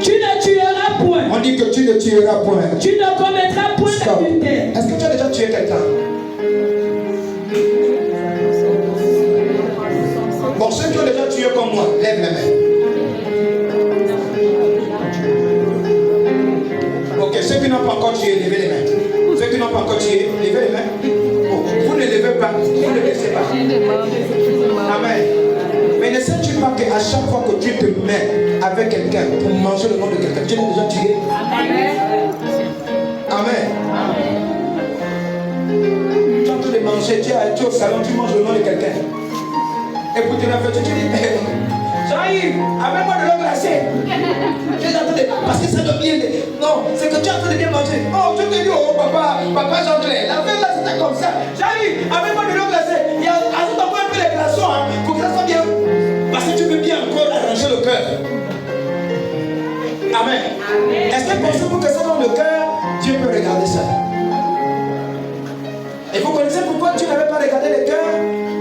Tu ne tueras point. On dit que tu ne tueras point. Tu ne commettras point d'adultère. Est-ce que tu as déjà tué quelqu'un? Bon, ceux qui ont déjà tué comme moi, lève les mains. Ok, ceux qui n'ont pas encore tué, levez les mains. Ceux qui n'ont pas encore tué, levez les mains. Bon, vous ne levez pas, vous ne laissez pas. Amen. Mais ne sais-tu pas qu'à chaque fois que tu te mets avec quelqu'un pour manger le nom de quelqu'un, tu l'as déjà tué? Amen. Amen. Tu es en train de manger, tu es au salon, tu manges le nom de quelqu'un. Et pour te réfléchir, tu dis, Jean-Yves, amène-moi de l'eau glacée. Tu es en train de... Parce que ça doit bien... Non, c'est que tu es en train de bien manger. Oh, je te dis, oh papa Jean-Claire, la fête là c'était comme ça. Jean-Yves, amène-moi de l'eau glacée. Il y a ajoute encore un peu les glaçons, hein, pour que ça soit bien. Parce que tu veux bien encore arranger le cœur. Amen. Est-ce que pensez-vous que ça dans le cœur, Dieu peut regarder ça? Et vous connaissez pourquoi tu n'avais pas regardé le cœur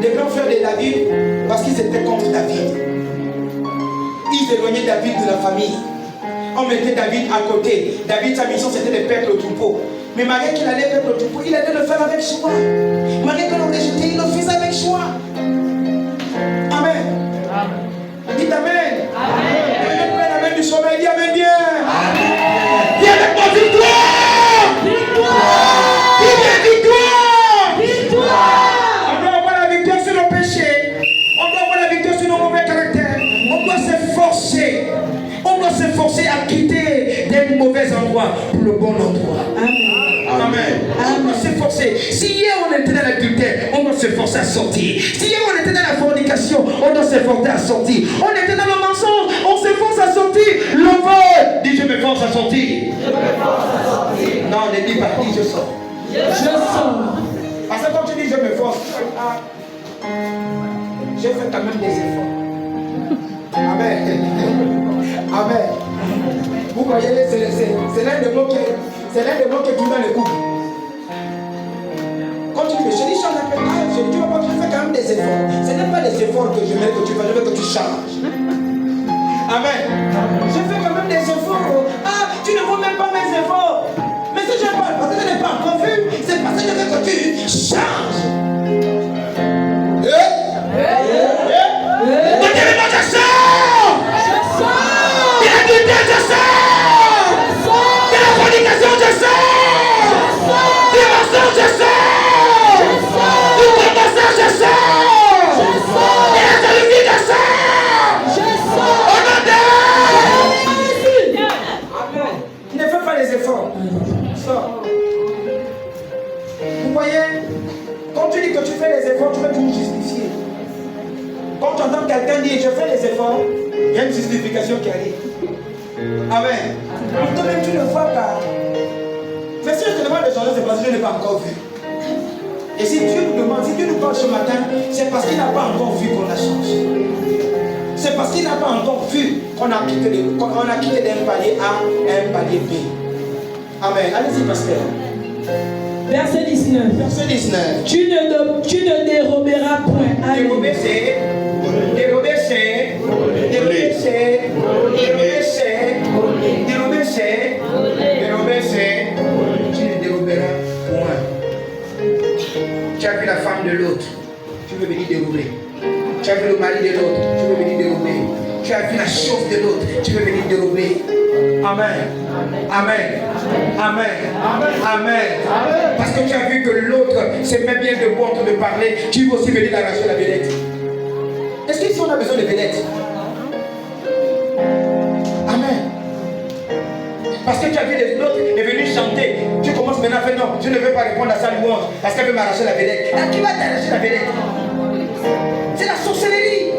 des grands frères de David? Parce qu'ils étaient contre David. Ils éloignaient David de la famille. On mettait David à côté. David, sa mission c'était de perdre le troupeau. Mais malgré qu'il allait perdre le troupeau, il allait le faire avec joie. Malgré que l'on rejetait, il le faisait avec joie. Amen. Dites amen. Amen. Amen du sommeil. Dis amen bien. Amen. Dis avec moi victoire. Victoire. Dis bien victoire. Victoire. On doit avoir la victoire sur nos péchés. On doit avoir la victoire sur nos mauvais caractères. On doit s'efforcer. On doit s'efforcer à quitter des mauvais endroits pour le bon endroit. Amen. Amen. On doit s'efforcer. Si hier on était dans l'adultère, on doit s'efforcer à sortir. Si hier on était dans la fornication, on doit s'efforcer à sortir. On était dans le mensonge, on s'efforce à sortir. Le vol, dis je m'efforce à sortir. Non, ne dis pas, dis je sors. Je sors. Parce que quand tu dis je m'efforce, j'ai fait quand même des efforts. Amen. Amen. Vous voyez, c'est l'un des mots qui est tout dans le couple. Quand tu dis, je dis, tu vas pas, je fais quand même des efforts. Ce n'est pas des efforts que je veux que tu fasses, je veux que tu changes. Amen. Je quelqu'un dit, je fais les efforts, il y a une justification qui arrive. Amen. Toi-même, tu ne vois pas. Mais si je te demande de changer, c'est parce que je n'ai pas encore vu. Et si Dieu nous demande, si Dieu nous parle ce matin, c'est parce qu'il n'a pas encore vu qu'on la change. C'est parce qu'il n'a pas encore vu qu'on a quitté d'un palier A à un palier B. Amen. Allez-y, pasteur. Verset 19. Verset 19. Tu ne déroberas point. Amen. Dérober c'est. Dérober c'est. Dérober c'est. Dérober c'est. Dérober c'est. Dérober c'est. Tu ne déroberas point. Tu as vu la femme de l'autre. Tu veux venir dérober. Tu as vu le mari de l'autre. Tu veux venir dérober. Tu as vu la chose de l'autre. Tu veux venir dérober. Amen. Amen. Amen. Amen. Parce que tu as vu que l'autre se met bien debout en train de parler, tu veux aussi venir d'arracher la vedette. Est-ce qu'ici on a besoin de vedettes? Amen. Parce que tu as vu l'autre est venu chanter. Tu commences maintenant à faire non, je ne veux pas répondre à sa louange parce qu'elle veut m'arracher la vedette. Là, qui va t'arracher la vedette? C'est la sorcellerie.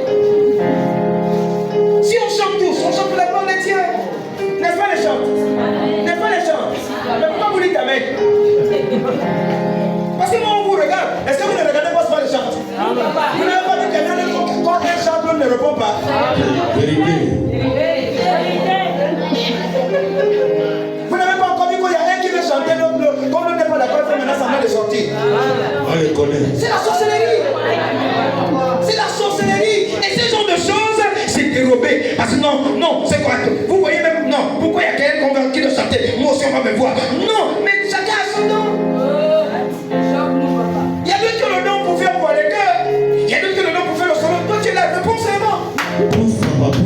Si on chante tous, on chante pour la gloire de Dieu. N'est-ce pas les chants? N'est-ce pas les chants? Mais pourquoi vous dites Amen? Parce que moi on vous regarde. Est-ce que vous ne regardez pas souvent les chants? Vous n'avez pas dit que quand un chante, l'autre ne répond pas. Vous n'avez pas encore vu qu'il y a un qui veut chanter, l'autre, comme l'autre n'est pas d'accord, il faut maintenant s'en aller sortir. On les connaît. C'est la sorcellerie. C'est la sorcellerie. Et ce genre de choses, c'est dérobé. Parce que non, c'est quoi? Vous voyez même, non, pourquoi il y a quelqu'un qui doit chanter? Moi aussi on va me voir. Non, mais chacun a son don. Il y a d'autres qui ont le don pour faire pour les cœurs. Il y a d'autres qui ont le don pour faire le solo. Toi tu es là, réponds seulement.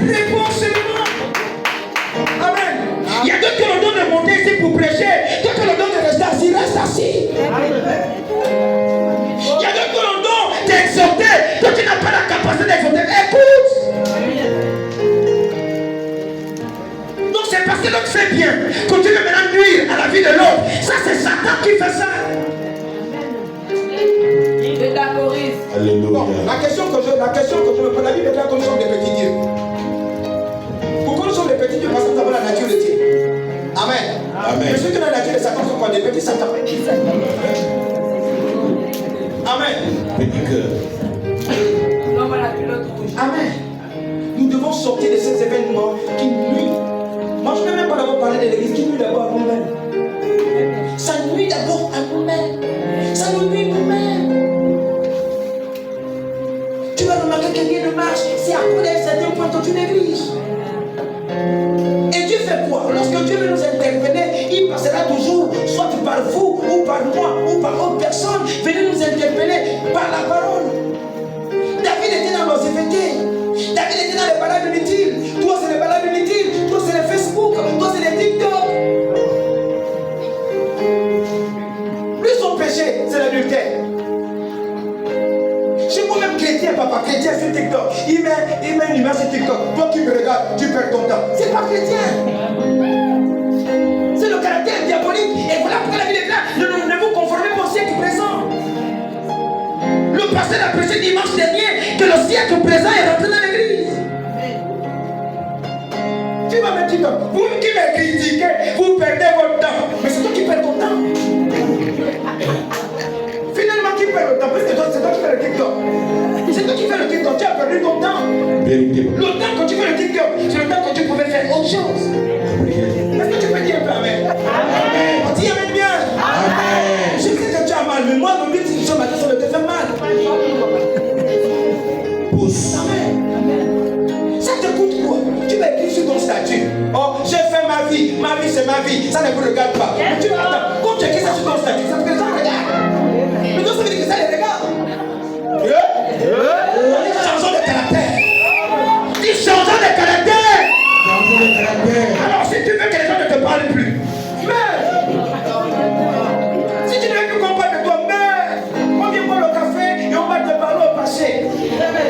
Réponds seulement. Amen. Il y a d'autres qui ont le don de monter ici pour prêcher. Toi tu as le don de rester assis, reste assis. Il y a d'autres qui ont le don d'exhorter. Toi tu n'as pas la capacité d'exhorter. Écoute. Donc c'est parce que l'autre fait bien. Quand tu veux maintenant nuire à la vie de l'autre. Ça c'est Satan qui fait ça. Alléluia. Bon, la question que je me pose, la Bible déclare que nous sommes des petits dieux. Pourquoi nous sommes des petits dieux? Parce que nous avons la nature de Dieu. Amen. Amen. Mais ceux qui ont la nature de Satan sont quoi? Des petits Satans. Amen. Petit cœur. Amen. Nous devons sortir de ces événements qui nuisent. Moi je ne vais même pas d'abord parler de l'église qui nuit d'abord à nous-mêmes. Ça nuit d'abord à nous-mêmes. Ça nous nuit nous-mêmes. Tu vas remarquer que quelqu'un ne marche, c'est à cause d'un certain point que tu négliges. Et Dieu fait quoi? Lorsque Dieu veut nous interpeller, il passera toujours, soit par vous, ou par moi, ou par autre personne, venez nous interpeller par la parole. David était dans l'oisiveté. David était dans les balades inutiles. Toi, c'est les balades inutiles. Toi, c'est les Facebook. Toi, c'est les TikTok. Lui, son péché, c'est l'adultère. Chez moi-même, chrétien, papa, chrétien sur TikTok. Il met une image sur TikTok. Toi qui me regardes, tu perds ton temps. C'est pas chrétien. C'est le caractère diabolique. Et voilà pourquoi la Bible est là. Ne vous conformez pas au siècle présent. Le pasteur a prêché dimanche dernier que le siècle présent est rentré dans l'église. Tu vas me dire, vous qui me critiquez, vous perdez votre temps. Mais c'est toi qui perds ton temps. Finalement, qui perd le temps? Parce que c'est toi qui fais le TikTok. C'est toi qui fais le TikTok. Tu as perdu ton temps. Le temps que tu fais le TikTok, c'est le temps que tu pouvais faire autre chose. Est-ce que tu peux dire un peu amen? Amen. On dit amen bien. Amen. Je sais que tu as mal, mais moi, le but, c'est que ce matin, ça ne te fait mal. Pousse. Amen. Ça te coûte quoi? Tu vas écrire sur ton statut. Oh, j'ai fait ma vie c'est ma vie. Ça ne vous regarde pas. Mais tu vas attendre. Quand tu écris ça sur ton statut, ça veut dire que ça regarde. Mais donc ça veut dire que ça les regarde. Changeons de caractère. Dis changeons de caractère. Alors si tu veux que les gens ne te parlent plus, mais si tu ne veux plus qu'on parle de toi, mais on vient boire le café et on va te parler au passé.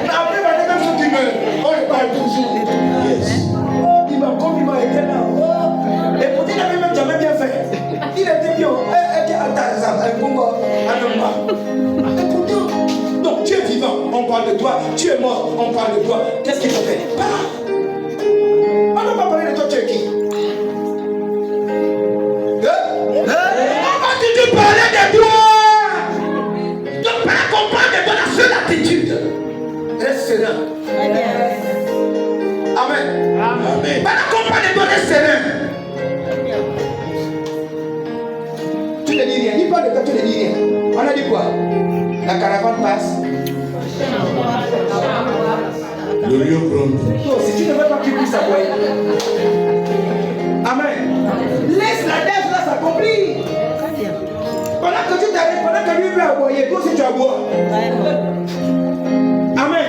Après, on a même ceux qui meurent. On les parle toujours. Yes. Oh, il m'a été là. Oh. Et pourtant, il n'avait même jamais bien fait. Il était bien. Et pourtant, donc Dieu est vivant. On parle qu'est-ce qu'ils ont fait? Parle. On n'a pas parlé de toi, tu es qui? On va te parler de toi. Donc, pas comprendre de toi la seule attitude. Reste serein. Amen. Amen. Pas comprendre de toi, reste serein. Tu ne dis rien. Il parle de toi, tu ne dis rien. On a dit quoi? La caravane passe. Le lion gronde. Non, si tu ne veux pas qu'il puisse aboyer. Amen. Laisse la dèche là s'accomplir. Pendant que tu t'arrêtes, pendant que lui veut aboyer, toi aussi tu aboies. Amen.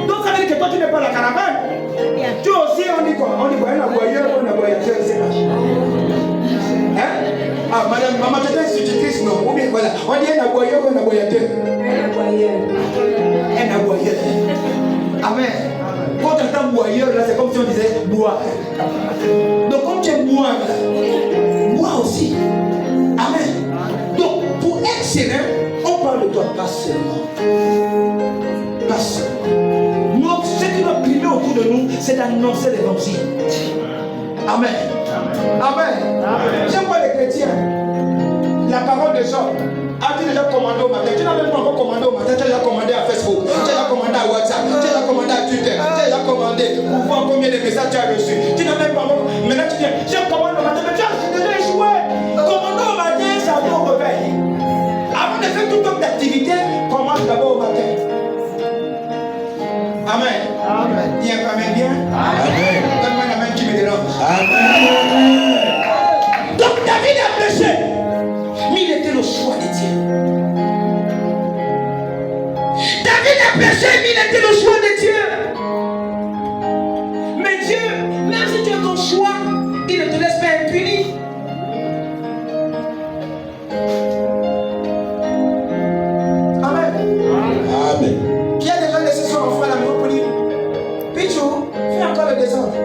Donc ça veut dire que toi tu n'es pas la caravane. Tu aussi, on dit quoi? On dit quoi? Un aboyeur ou un aboyateur, c'est pas. Hein? Ah, madame, maman, tu es institutrice, non? Ou bien voilà. On dit un aboyeur ou un aboyateur? Un aboyeur. Un aboyeur. Amen. Quand tu entends boyeur, là, c'est comme si on disait boire. Donc, comme tu es boire, bois aussi. Amen. Donc, pour être serein, on parle de toi, pas seulement. Pas seulement. Donc, ce qui doit primer autour de nous, c'est d'annoncer l'évangile. Amen. Amen. J'aime pas les chrétiens. La parole de Jean. As-tu déjà commandé au matin? Tu n'as même pas encore commandé au matin. Tu as déjà commandé à Facebook. Tu as déjà commandé à WhatsApp. Tu as déjà commandé à Twitter. Tu as déjà commandé pour voir combien de messages tu as reçus. Tu n'as même pas encore. Maintenant tu dis, j'ai commandé au matin. Mais tu as déjà échoué. Commander au matin, ça va au réveil. Avant de faire toute autre activité, commande d'abord au matin. Amen. Amen. Il y a pas même bien. Amen. Donne-moi la main qui me dérange. Amen. Donc David a péché. Mais il était le choix de Dieu. David a péché, mais il était le choix de Dieu. Mais Dieu, même si tu as ton choix, il ne te laisse pas impuni. Amen. Amen. Qui a déjà laissé son enfant à la maison pour dire, Pichou, fais encore le désordre.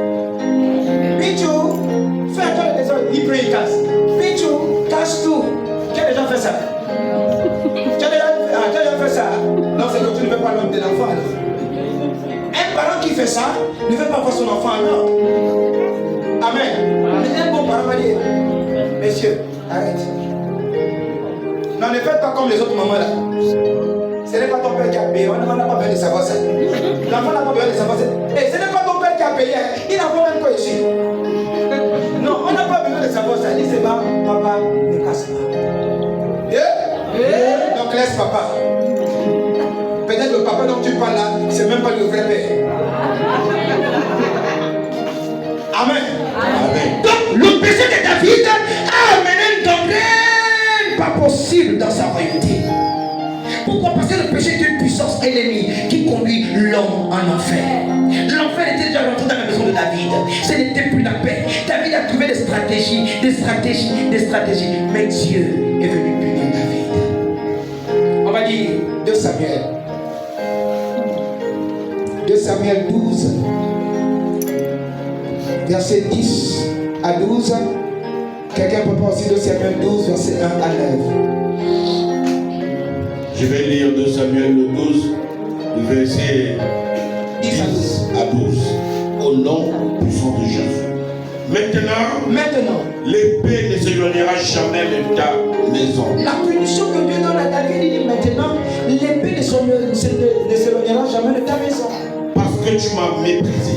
Pichou, fais encore le désordre. Il prie, il casse. Pichou, casse tout. Qui a déjà fait ça? Tu as déjà fait ça? Non, c'est que tu ne veux pas l'homme de l'enfant. Un parent qui fait ça ne veut pas voir son enfant alors. Amen. Mais un bon parent va dire, messieurs, arrête. Non, ne faites pas comme les autres mamans là. Ce n'est pas ton père qui a payé. On n'a pas besoin de savoir ça. L'enfant n'a pas besoin de savoir ça. Et ce n'est pas ton père qui a payé. Il n'a pas même quoi ici. Non, on n'a pas besoin de savoir ça. Dis c'est pas, papa, ne casse pas. Donc laisse papa. Peut-être le papa dont tu parles là, c'est même pas le vrai père. Amen. Amen. Donc le péché de David a amené une gangrène pas possible dans sa royauté. Pourquoi? Parce que le péché est une puissance ennemie qui conduit l'homme en enfer. L'enfer était déjà rentré dans la maison de David. Ce n'était plus la paix. David a trouvé des stratégies. Mais Dieu est venu punir David. On va dire 2 Samuel. 2 Samuel 12. Verset 10 à 12. Quelqu'un peut pas aussi 2 Samuel 12, verset 1 à 9. Je vais lire 2 Samuel le 12, le verset 10 à 12. Au nom puissant de Jésus. Maintenant, l'épée ne s'éloignera jamais de ta maison. La punition que Dieu donne à David, il dit maintenant, l'épée ne s'éloignera jamais de ta maison. Parce que tu m'as méprisé.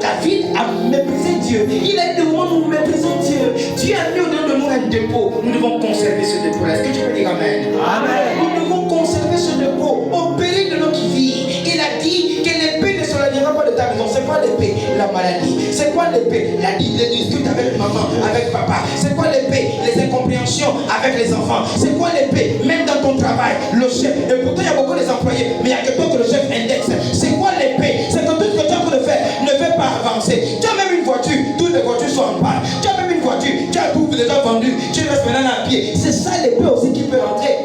David a méprisé Dieu. Il a dit, moi nous méprisons Dieu. Dieu a mis au-dedans de nous un dépôt. Nous devons conserver ce dépôt. Est-ce que tu peux dire amen? Amen. Nous devons conserver ce dépôt au péril de notre vie. Il a dit que l'épée ne s'éloignera pas de ta maison. C'est quoi l'épée? La maladie. C'est quoi l'épée? Les disputes avec maman, avec papa. C'est quoi l'épée? Les incompréhensions avec les enfants. C'est quoi l'épée? Même dans ton travail, le chef. Et pourtant, il y a beaucoup d'employés, mais il y a quelqu'un que le chef indexe. C'est quoi l'épée? C'est que tout ce que tu es en train de faire ne veut pas avancer. Tu as même une voiture, toutes les voitures sont en panne. Tu as même une voiture, tu as tout déjà vendu. Tu restes maintenant à pied. C'est ça l'épée aussi qui peut rentrer.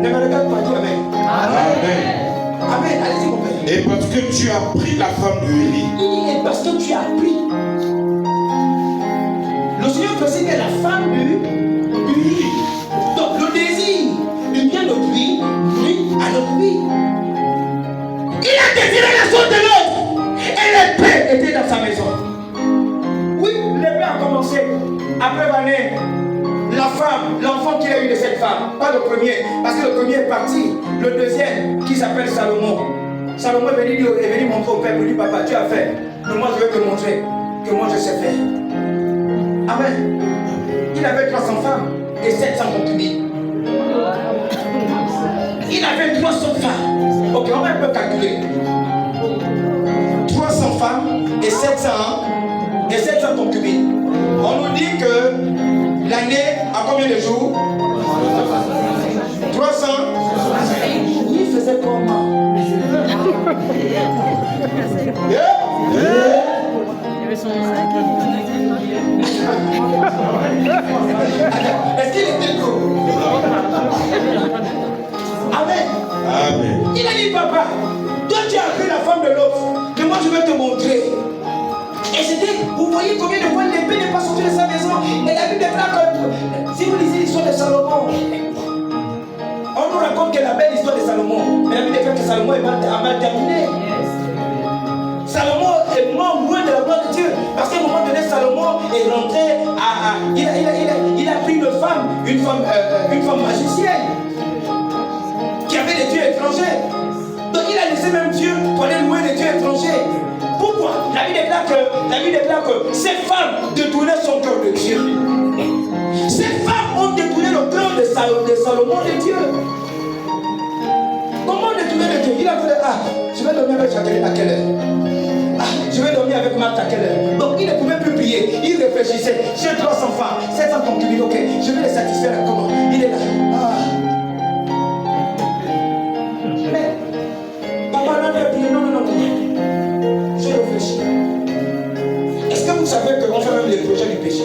Ne me regarde pas, dis amen. Amen. Amen. Allez-y, mon père. Et parce que tu as pris la femme de Élie. Et parce que tu as pris. Le Seigneur précise que la femme de Uri. Donc le désir du bien de lui nuit à notre vie. Il Il a désiré la chose de l'autre. Et l'épée était dans sa maison. Oui, l'épée a commencé. Après l'année, la femme, l'enfant qu'il a eu de cette femme. Pas le premier, parce que le premier est parti. Le deuxième, qui s'appelle Salomon. Salomon est venu montrer au père, il dit, papa, tu as fait. Mais moi, je vais te montrer que moi, je sais faire. Amen. Il avait 300 femmes et 700 concubines. Il avait 300 femmes. Ok, on va un peu calculer. 300 femmes et 700 concubines. On nous dit que l'année a combien de jours? 300. Il faisait comment? Est-ce qu'il était gros? Amen. Amen. Il a dit, papa, toi tu as pris la femme de l'autre, mais moi je vais te montrer. Et c'était, vous voyez combien de fois l'épée n'est pas sortie de sa maison. Et la Bible déclare que, si vous lisez l'histoire de Salomon, on nous raconte que la belle histoire de Salomon, mais la Bible déclare que Salomon a mal terminé. Salomon est mort loin de la gloire de Dieu. Parce qu'à un moment donné, Salomon est rentré il a pris une femme magicienne qui avait des dieux étrangers. Donc il a laissé même Dieu pour aller louer les dieux étrangers. Pourquoi? La Bible déclare que ces femmes détournaient son cœur de Dieu. Ces femmes ont détourné le cœur de Salomon de Dieu. Comment détourner le Dieu? Il a fait je vais dormir avec Jacqueline à quelle heure? Je vais dormir avec Marthe à quelle heure? Donc il ne pouvait plus prier. Il réfléchissait. J'ai 300 femmes, 700 concubines. Ok, je vais les satisfaire. Comment? Il est là. Mais, papa, non. Je réfléchis. Est-ce que vous savez qu'on fait même les projets du péché?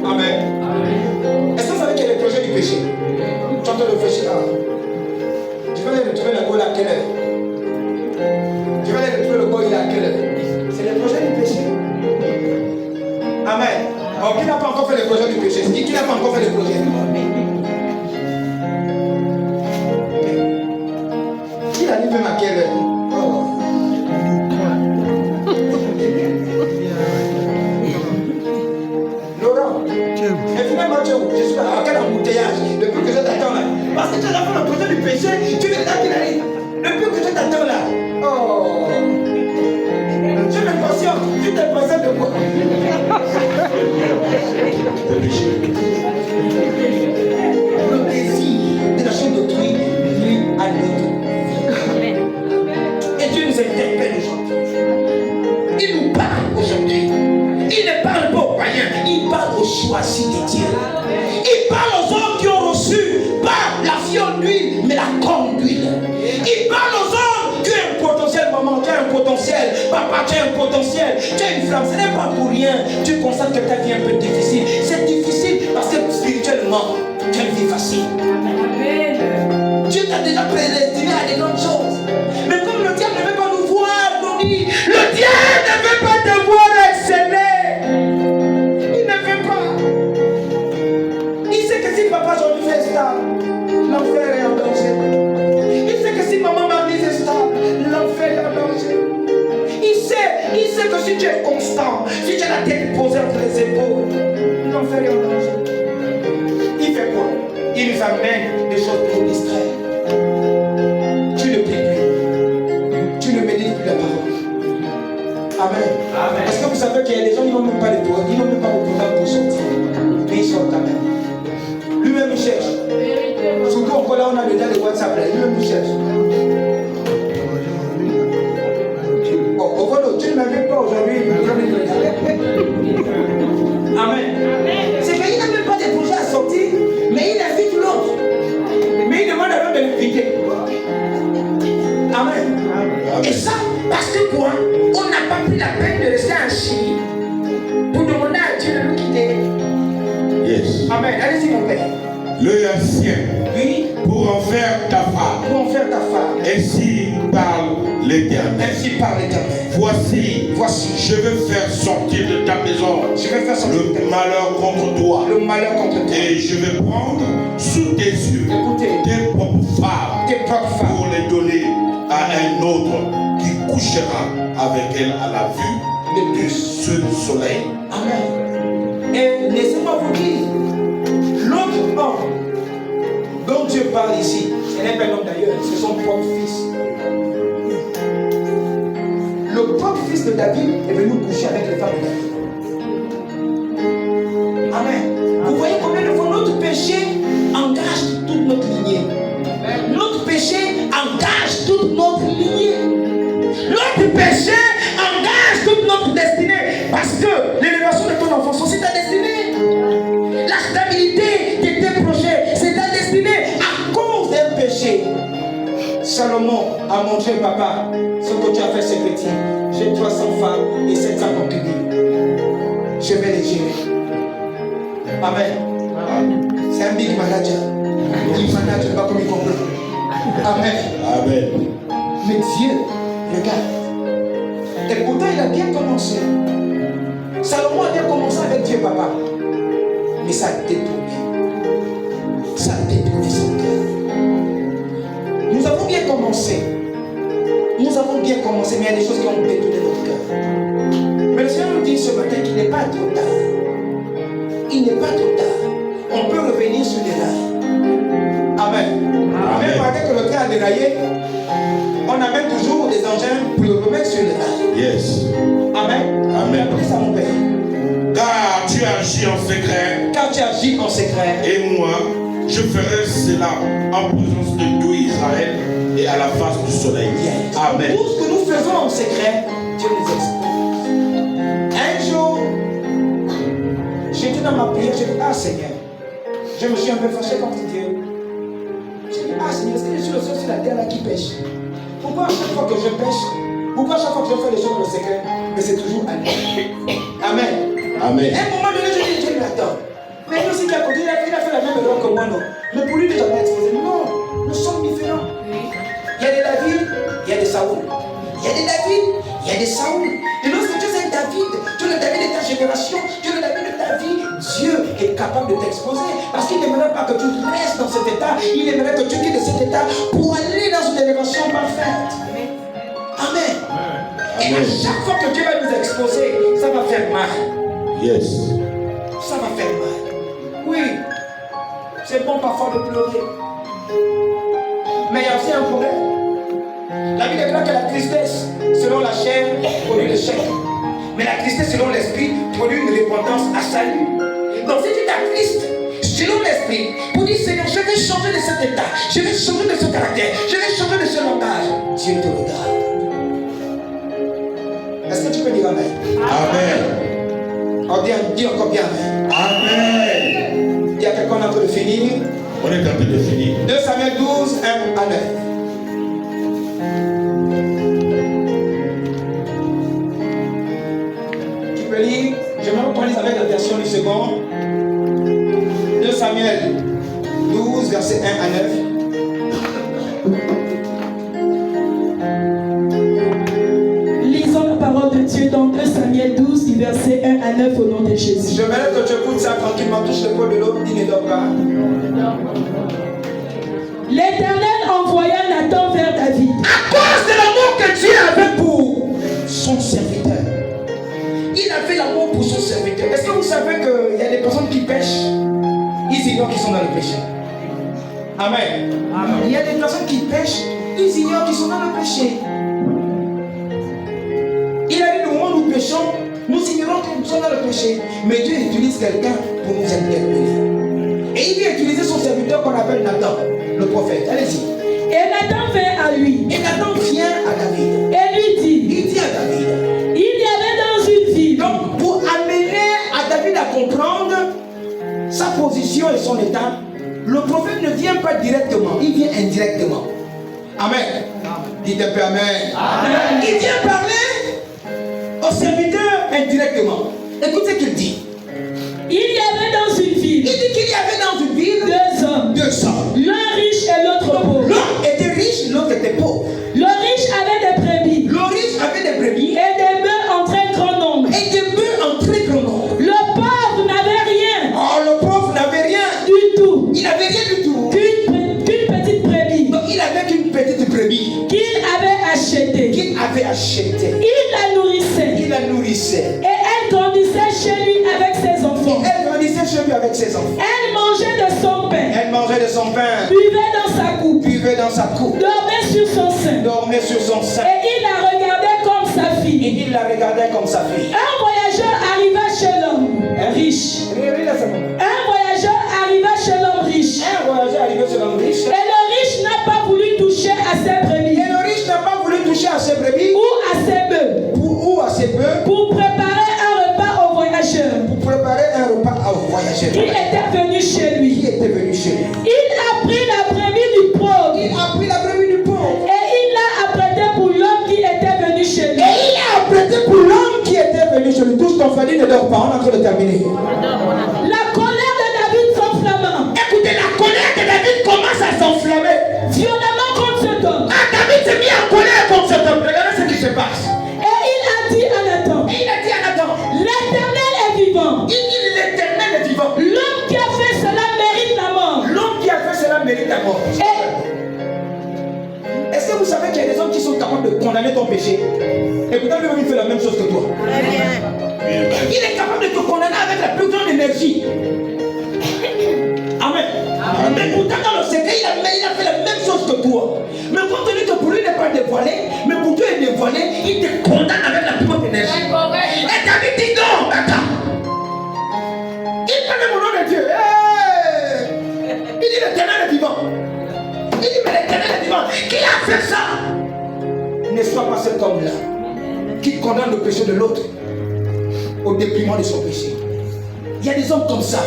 Amen. Est-ce que vous savez qu'il y a les projets du péché? Tu es en train de réfléchir là. Je vais aller retrouver la goule à quelle heure? Je vais aller retrouver le goy à quelle heure? C'est les projets du péché. Amen. Alors, qui n'a pas encore fait les projets du péché? Qui n'a pas encore fait les projets? Qui a dit même à quelle heure? Laurent, et finalement, je suis à quel embouteillage depuis que je t'attends là? Parce que tu as fait le projet du péché, tu viens d'être qu'il arrive. Depuis que je t'attends là. Oh, je m'impatiente. Tu t'impatientes de quoi? Le désir de la chose d'autrui nuit à notre vie. Et Dieu nous interpelle aujourd'hui. Il nous parle aujourd'hui. Il ne parle pas aux païens, il parle aux choisis de Dieu. Il parle aux hommes qui ont reçu pas la fiole d'huile, mais la corne d'huile. Il parle aux hommes qui ont un potentiel, maman, tu as un potentiel, papa, tu as un potentiel, tu as une flamme. Ce n'est pas pour rien. Tu constates que ta vie est un peu difficile. C'est difficile parce que spirituellement, tu as une vie facile. Dieu t'a déjà prédestiné à des grandes choses. Mais comme le diable ne veut pas nous voir, nous dit, le diable ne veut pas te voir exceller. Il ne veut pas. Il sait que si papa aujourd'hui fait stable, l'enfer est en danger. Il sait que si maman Marie est stable, l'enfer est en danger. Il sait que si tu es constant, si tu as la tête posée entre les épaules, l'enfer est en danger. Il fait quoi? Il nous amène des choses pour nous distraire. Tu ne pries plus. Tu ne médites plus la parole. Amen. Parce que vous savez qu'il y a des gens qui n'ont même pas les programmes, ils n'ont même pas le programme pour sortir. Mais ils sortent quand même. Lui-même il cherche. Surtout encore là, on a déjà les WhatsApp là. Lui-même il cherche. Oh, au fond, tu ne m'invites pas aujourd'hui. Amen. C'est qu'il n'a même pas de projet à sortir, mais il invite l'autre. Mais il demande à l'autre de l'inviter. Amen. Et ça, parce que quoi? On n'a pas pris la peine de rester en Chine pour demander à Dieu de nous quitter. Yes. Amen. Allez-y, mon père. L'œil ancien. Oui. Pour en faire ta femme. Pour en faire ta femme. Ainsi parle l'Éternel. Ainsi parle l'Éternel. Voici, je vais faire sortir de ta maison le malheur contre toi. Le malheur contre toi. Et je vais prendre sous tes yeux Écoutez. tes propres femmes pour les donner un autre qui couchera avec elle à la vue de ce soleil. Amen. Et laissez-moi vous dire, l'autre homme dont Dieu parle ici, ce n'est pas un homme d'ailleurs, c'est son propre fils. Le propre fils de David est venu coucher avec les femmes de David. Amen. Vous voyez combien de fois notre péché engage toute notre lignée. Notre péché engage toute notre lignée. Notre péché engage toute notre destinée. Parce que l'élévation de ton enfance, c'est ta destinée. La stabilité de tes projets, c'est ta destinée. À cause d'un péché, Salomon a montré, papa, ce que tu as fait, c'est petit. J'ai 300 femmes et 700 concubines. Je vais les gérer. Amen. C'est un big manager. Il manage pas comme il comprend. Amen. Amen. Mais Dieu, regarde. Et pourtant, il a bien commencé. Salomon a bien commencé avec Dieu, papa. Mais ça a détourné. Ça a détourné son cœur. Nous avons bien commencé. Nous avons bien commencé, mais il y a des choses qui ont détourné notre cœur. Mais le Seigneur nous dit ce matin qu'il n'est pas trop tard. Il n'est pas trop tard. On peut revenir sur les rails. Amen. Même après que le train a déraillé, on amène toujours des engins pour le remettre sur les rails. Yes. Amen. Amen. Appelez ça mon Père. Car tu agis en secret. Car tu agis en secret. Et moi, je ferai cela en présence de tout Israël et à la face du soleil. Yes. Amen. Tout ce que nous faisons en secret, Dieu nous expose. Un jour, j'étais dans ma prière, j'ai dit, ah Seigneur, je me suis un peu fâché contre Dieu. J'ai dit, ah Seigneur, est-ce que je suis le seul sur la terre là qui pêche? Pourquoi à chaque fois que je pêche, pourquoi à chaque fois que je fais les choses dans le secret, mais c'est toujours à lui? Amen. Amen. À un moment donné, je dis, Dieu, mais attends. Mais lui aussi qui a continué, il a fait la même erreur que moi, non. Mais pour lui, de jamais exposé. Non, nous sommes différents. Il y a des David, il y a des Saoul. Il y a des David, il y a des Saoul. Et lorsque tu es un David, tu es le David de ta génération, tu es le David de ta vie, Dieu est capable de t'exposer. Parce qu'il n'aimerait pas que tu restes dans cet état, il aimerait que tu quittes cet état pour aller dans une élévation parfaite. Amen. Et à chaque fois que Dieu va nous exposer, ça va faire mal. Yes. Ça va faire mal. Oui, c'est bon parfois de pleurer. Mais il y a aussi un problème. La Bible déclare que la tristesse, selon la chair, produit le chèque. Mais la tristesse, selon l'esprit, produit une repentance à salut. Donc si tu t'attristes, selon l'esprit, pour dire Seigneur, je vais changer de cet état, je vais changer de ce caractère, je vais changer de ce langage, Dieu te regarde. Est-ce que tu peux dire Amen? Amen. On dit encore bien Amen. Amen. Il y a quelqu'un en train de finir. On est en train de finir. 2 Samuel 12, 1 à 9. Tu peux lire. J'aimerais qu'on lise avec la version du second. 2 Samuel 12, verset 1 à 9. Lisons la parole de Dieu dans 2 Samuel 12, du verset 1 à 9 au nom de Jésus. J'aimerais que tu écoutes ça tranquillement, touche l'épaule de l'autre, il ne dort pas. L'Éternel envoya Nathan vers David. À cause de l'amour que Dieu avait pour son serviteur. Il avait l'amour pour son serviteur. Est-ce que vous savez qu'il y a des personnes qui pêchent, ils ignorent qu'ils sont dans le péché? Amen. Amen. Il y a des personnes qui pêchent, ils ignorent qu'ils sont dans le péché. Il a dit le moment où nous péchons, nous ignorons que nous sommes dans le péché. Mais Dieu utilise quelqu'un pour nous interpeller. Et il vient utiliser son serviteur qu'on appelle Nathan, le prophète. Allez-y. Et Nathan vint à lui. Et Nathan vient à David. Et lui dit. Il dit à David. Il y avait dans une ville. Donc pour amener à David à comprendre sa position et son état, le prophète ne vient pas directement, il vient indirectement. Amen. Dites un peu Amen. Amen. Il vient parler au serviteur indirectement. Écoute ce qu'il dit. Il y avait dans une ville. Il dit qu'il y avait dans une ville deux hommes. L'un riche et l'autre pauvre. L'un était riche, l'autre était pauvre. Le riche avait des brebis. Le riche avait des brebis. Et des bœufs en très grand nombre. Et des bœufs en très grand nombre. Le pauvre n'avait rien. Oh, le pauvre n'avait rien. Du tout. Il n'avait rien du tout. Qu'une petite brebis. Donc il avait qu'une petite brebis. Qu'il avait à acheté. Qu'il avait acheté. Il la nourrissait. Il la nourrissait. Et elle grandissait chez lui avec ses enfants. Elle grandissait chez lui avec ses enfants. Elle mangeait de son pain. Elle mangeait de son pain. Buvait dans sa coupe. Buvait dans sa coupe. Dormait sur son sein. Dormait sur son sein. Et il la regardait comme sa Et fille. il la regardait comme sa fille. Un voyageur arriva chez l'homme riche. Un voyageur arriva chez l'homme riche. Un voyageur arrivé sur l'homme riche. Et le riche n'a pas voulu toucher à ses brebis. Et le riche n'a pas voulu toucher à ses brebis. Ou à ses bœufs. Ou à ses bœufs. Pour préparer un repas au voyageur. Pour préparer un repas au voyageur. Qui était venu chez lui. Qui était venu chez lui. Il a pris la brebis du pauvre. Il a pris la brebis du pauvre. Et il l'a apprêté pour l'homme qui était venu chez lui. Et il a apprêté pour l'homme qui était venu chez lui. Touche ton famille, ne dort pas. On est en train de terminer. La colère de David s'enflamma. Écoutez, la colère de David commence à s'enflammer. Violemment contre cet homme. Ah, David s'est mis en colère contre cet homme. Regardez ce qui se passe. Et il a dit à Nathan. Et il a dit à Nathan, L'Éternel est vivant. il dit l'Éternel est vivant. L'homme qui a fait cela mérite la mort. L'homme qui a fait cela mérite la mort. Est-ce que vous savez qu'il y a des hommes qui sont capables de condamner ton péché? Et pourtant lui-même il fait la même chose que toi. Très bien. Il est capable de te condamner avec la plus grande énergie. Amen. Mais pourtant dans le secret il a fait la même chose que toi. Mais compte tenu que pour lui il n'est pas dévoilé, mais pour toi il est dévoilé, il te condamne avec la plus grande énergie. Et David dit non, attends. Il connaît mon nom de Dieu. Hey! Il dit l'Éternel est vivant. Il dit mais l'Éternel est vivant. Qui a fait ça? Ne sois pas cet homme-là qui condamne le péché de l'autre au déprimant de son péché. Il y a des hommes comme ça.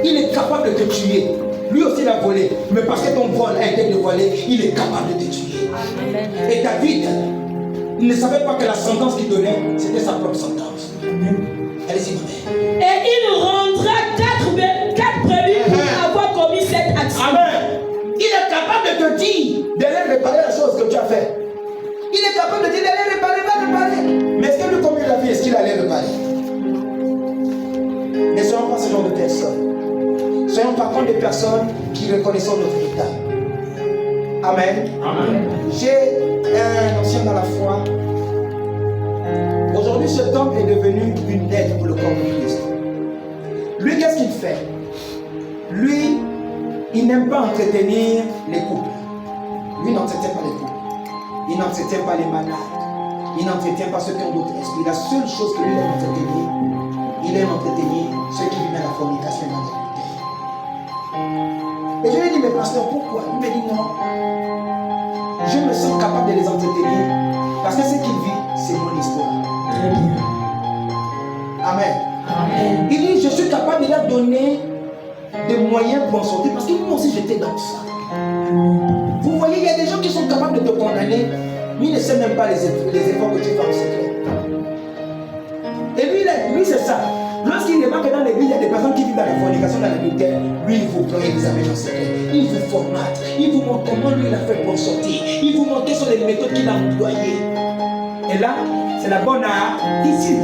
Il est capable de te tuer. Lui aussi il a volé. Mais parce que ton vol a été dévoilé, il est capable de te tuer. Et David, il ne savait pas que la sentence qu'il donnait, c'était sa propre sentence. Allez-y, maman. Et il rendra 4 brebis pour avoir commis cette action. Amen. Il est capable de te dire d'aller réparer la chose que tu as fait. Il est capable de dire d'aller réparer, va réparer. Mais est-ce que lui, comme il l'a vu, est-ce qu'il allait réparer? Ne soyons pas ce genre de personnes. Soyons par contre des personnes qui reconnaissent notre état. Amen. Amen. J'ai un ancien dans la foi. Aujourd'hui, cet homme est devenu une aide pour le corps de Christ. Lui, qu'est-ce qu'il fait? Lui, il n'aime pas entretenir les couples. Lui n'entretient pas les couples. Il n'entretient pas les malades. Il n'entretient pas ceux qui ont d'autres esprits. La seule chose que lui aime entretenir, il aime entretenir ceux qui vivent dans la fornication et dans l'adultère. Et je lui ai dit, mais pasteur, pourquoi? Il me dit non. Je me sens capable de les entretenir parce que ce qu'il vit, c'est mon histoire. Très bien. Amen. Amen. Il dit, je suis capable de leur donner des moyens pour en sortir parce que moi aussi j'étais dans ça. Vous voyez, il y a des gens qui sont capables de te condamner, mais ils ne savent même pas les efforts que tu fais en secret. Et lui c'est ça. Lorsqu'il remarque que dans l'église, il y a des personnes qui vivent dans la fornication, dans l'adultère, lui il vous prend et vous amène en secret. Il vous formate, il vous montre comment lui il a fait pour en sortir. Il vous montre quelles sont les méthodes qu'il a employées. Et là, c'est la bonne attitude.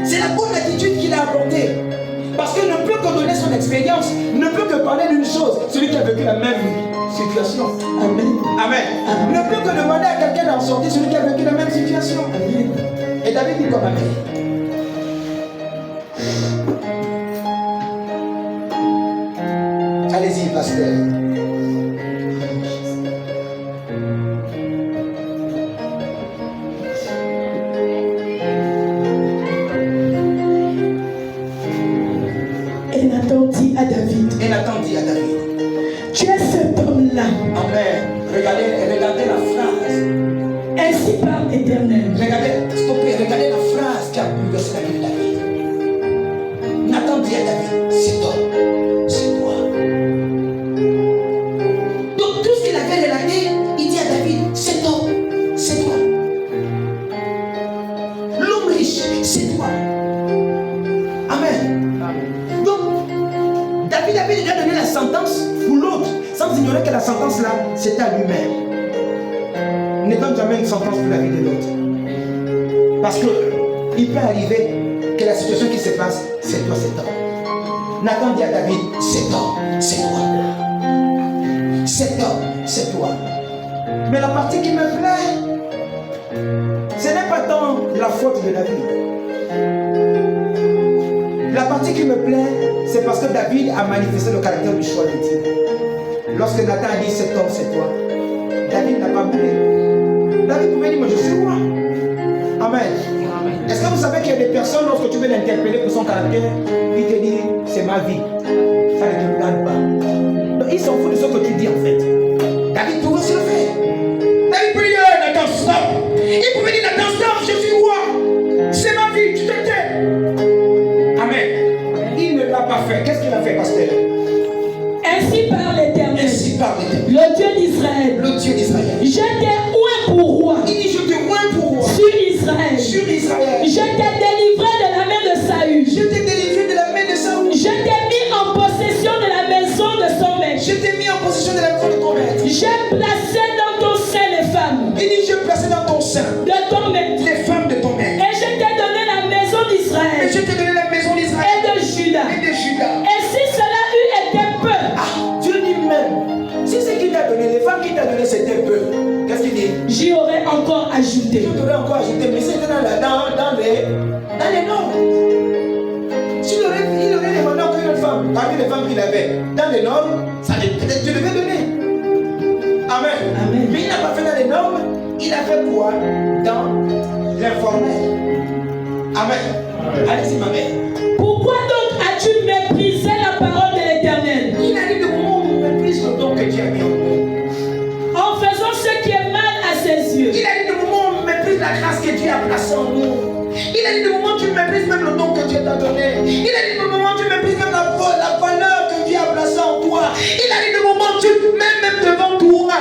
C'est la bonne attitude qu'il a apportée. Parce qu'il ne peut que donner son expérience, ne peut que parler d'une chose, celui qui a vécu la même situation. Amen. Amen. Amen. Ne peut que demander à quelqu'un d'en sortir, celui qui a vécu la même situation. Amen. Et David dit comme Amen. Allez-y, pasteur. Et Nathan dit à David. Tu es cet homme-là. Amen. Regardez la phrase. Ainsi parle l'Éternel. Regardez la phrase qui a bouleversé la vie de David. Nathan dit à David, cet homme, c'est toi. Donc tout ce qu'il avait relaté, il dit à David, cet homme, c'est toi. L'homme riche, c'est toi. Amen. Donc, David avait déjà donné la sentence pour l'autre, sans ignorer que la sentence là, c'était à lui-même. Ne donne jamais une sentence pour la vie de l'autre. Parce qu'il peut arriver que la situation qui se passe, c'est toi cet homme. Nathan dit à David, cet homme, c'est toi. Cet homme, c'est toi. Mais la partie qui me plaît, la faute de David. La partie qui me plaît, c'est parce que David a manifesté le caractère du choix de Dieu. Lorsque Nathan a dit cet homme c'est toi, David n'a pas bougé. David pouvait dire mais je suis roi. Amen. Est-ce que vous savez qu'il y a des personnes, lorsque tu veux l'interpeller pour son caractère, il te dit c'est ma vie, ça ne te regarde pas. Donc il s'en fout de ce que tu dis en fait. David pouvait aussi le faire. David pouvait dire Nathan stop. Il pouvait dire Nathan stop, je suis roi, c'est ma vie, tu te tais. Amen. Il ne l'a pas fait. Qu'est-ce qu'il a fait, pasteur? Ainsi parle l'Éternel. Ainsi parle l'Éternel. Le Dieu d'Israël. Le Dieu d'Israël. Je t'ai oint pour roi. Il dit je te oins pour roi. Sur Israël. Sur Israël. Je t'ai délivré de la main de Saül. Je t'ai délivré de la main de Saül. Je t'ai mis en possession de la maison de son maître. Je t'ai mis en possession de la maison de ton maître. J'ai placé dans ton sein les femmes. Il dit j'ai placé dans ton sein De ton maître. les femmes de ton maître. Et je t'ai donné la maison d'Israël. Et je t'ai donné la maison d'Israël Et de Juda. et de Juda. Et si cela eût été peu. Dieu dit même, si ce qu'il t'a donné, les femmes qu'il t'a donné c'était peu, qu'est-ce qu'il dit? J'y aurais encore ajouté. Je t'aurais encore ajouté, mais c'était dans les normes. Il aurait demandé encore une femme, parmi les femmes qu'il avait, dans les normes, ça peut-être Dieu devait donner. Amen. Amen. Mais il n'a pas fait dans les normes, il a fait quoi? Dans l'informel. Amen. Allez-y, ma mère. Pourquoi donc as-tu méprisé la parole de l'Éternel? Il a dit de moment où on méprise le don que Dieu a mis en nous. En faisant ce qui est mal à ses yeux. Il a dit de moment où on méprise la grâce que Dieu a placée en nous. Il a dit de moment où tu méprises même le don que Dieu t'a donné. Il a dit de moment où tu méprises même la valeur que Dieu a placée en toi. Il a dit de moment où tu même devant toi.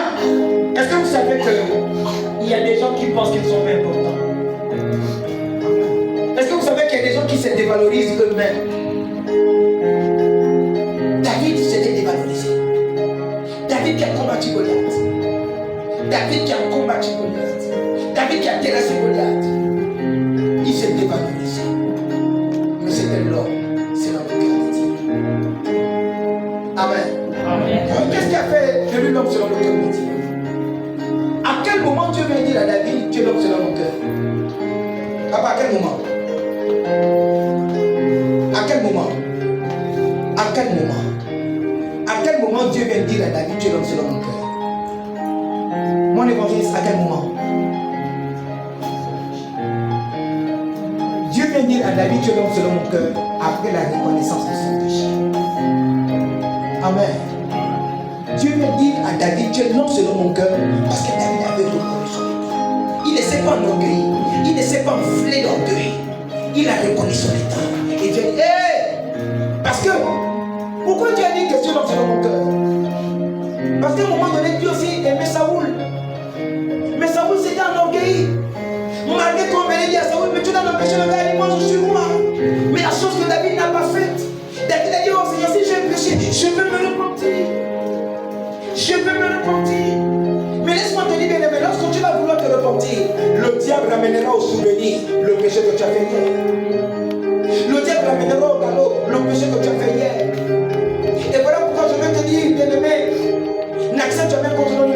Est-ce que vous savez qu'il y a des gens qui pensent qu'ils sont importants? Est-ce que vous savez qu'il y a des gens qui se dévalorisent eux-mêmes? David s'était dévalorisé. David qui a combattu Goliath. David qui a combattu Goliath. David qui a terrassé Goliath. Il s'est dévalorisé. Mais c'était l'homme. C'est l'homme de Dieu. Amen. Qu'est-ce qui a fait de lui l'homme selon le cœur de Dieu? À quel moment Dieu vient dire à David, tu es l'homme selon mon cœur? Papa, à quel moment? À quel moment? À quel moment? À quel moment Dieu vient dire à David, tu es l'homme selon mon cœur? Mon évangéliste, à quel moment? Dieu vient dire à David, tu es l'homme selon mon cœur, après la reconnaissance de son péché. Amen. Dieu vient dire à David, tu es l'homme selon mon cœur, parce que David avait reconnu son état. Il ne s'est pas enorgueilli, il ne s'est pas enflé d'orgueil. Il a reconnu son état. Et Dieu dit, hé! Parce que, pourquoi Dieu a dit que tu es l'homme selon mon cœur? Parce qu'à un moment donné, Dieu aussi aimait Saoul. Mais Saoul s'était enorgueilli. Malgré qu'on venait dire à Saoul, mais tu n'as pas empêché le gars, il dit, moi je suis roi. Mais la chose que David n'a pas faite, David a dit, oh Seigneur, si j'ai péché, je veux me repentir. Je veux me repentir. Mais laisse-moi te dire, bien aimé, lorsque tu vas vouloir te repentir, le diable ramènera au souvenir le péché que tu as fait hier. Le diable ramènera au galop le péché que tu as fait hier. Et voilà pourquoi je vais te dire, bien aimé, n'accepte jamais qu'on te donne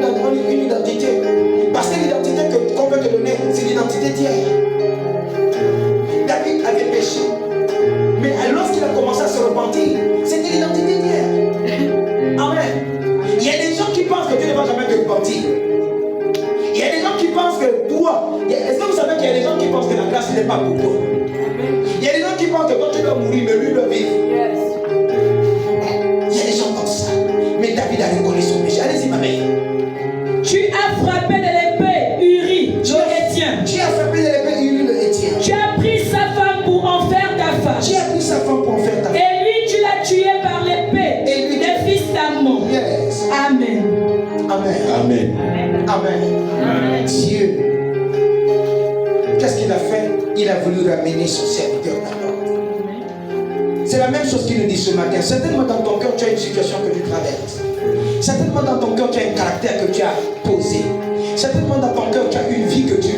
une identité. Parce que l'identité qu'on veut te donner, c'est l'identité d'hier. David avait péché. Mais lorsqu'il a commencé à se repentir, c'était l'identité d'hier. Amen. Il y a des gens qui pensent que tu ne vas jamais te repentir. Il y a des gens qui pensent que toi, est-ce que vous savez qu'il y a des gens qui pensent que la grâce n'est pas pour toi? Il y a des gens qui pensent que toi tu dois mourir, mais lui doit vivre. Il y a des gens comme ça. Mais David a reconnu son péché. Allez-y, ma mère. Tu as frappé de l'épée Uri, le Héthien. Tu as frappé de l'épée Uri, le Héthien. Tu as pris sa femme pour en faire ta femme. Tu as pris sa femme pour en faire ta femme. Et lui, tu l'as tué par l'épée. Et lui, des fils d'Ammon. Yes. Amen. Amen. Amen. Amen. Dieu, qu'est-ce qu'il a fait? Il a voulu ramener son serviteur d'abord. C'est la même chose qu'il nous dit ce matin. Certainement dans ton cœur, tu as une situation que tu traverses. Certainement dans ton cœur, tu as un caractère que tu as posé. Certainement dans ton cœur, tu as une vie que Dieu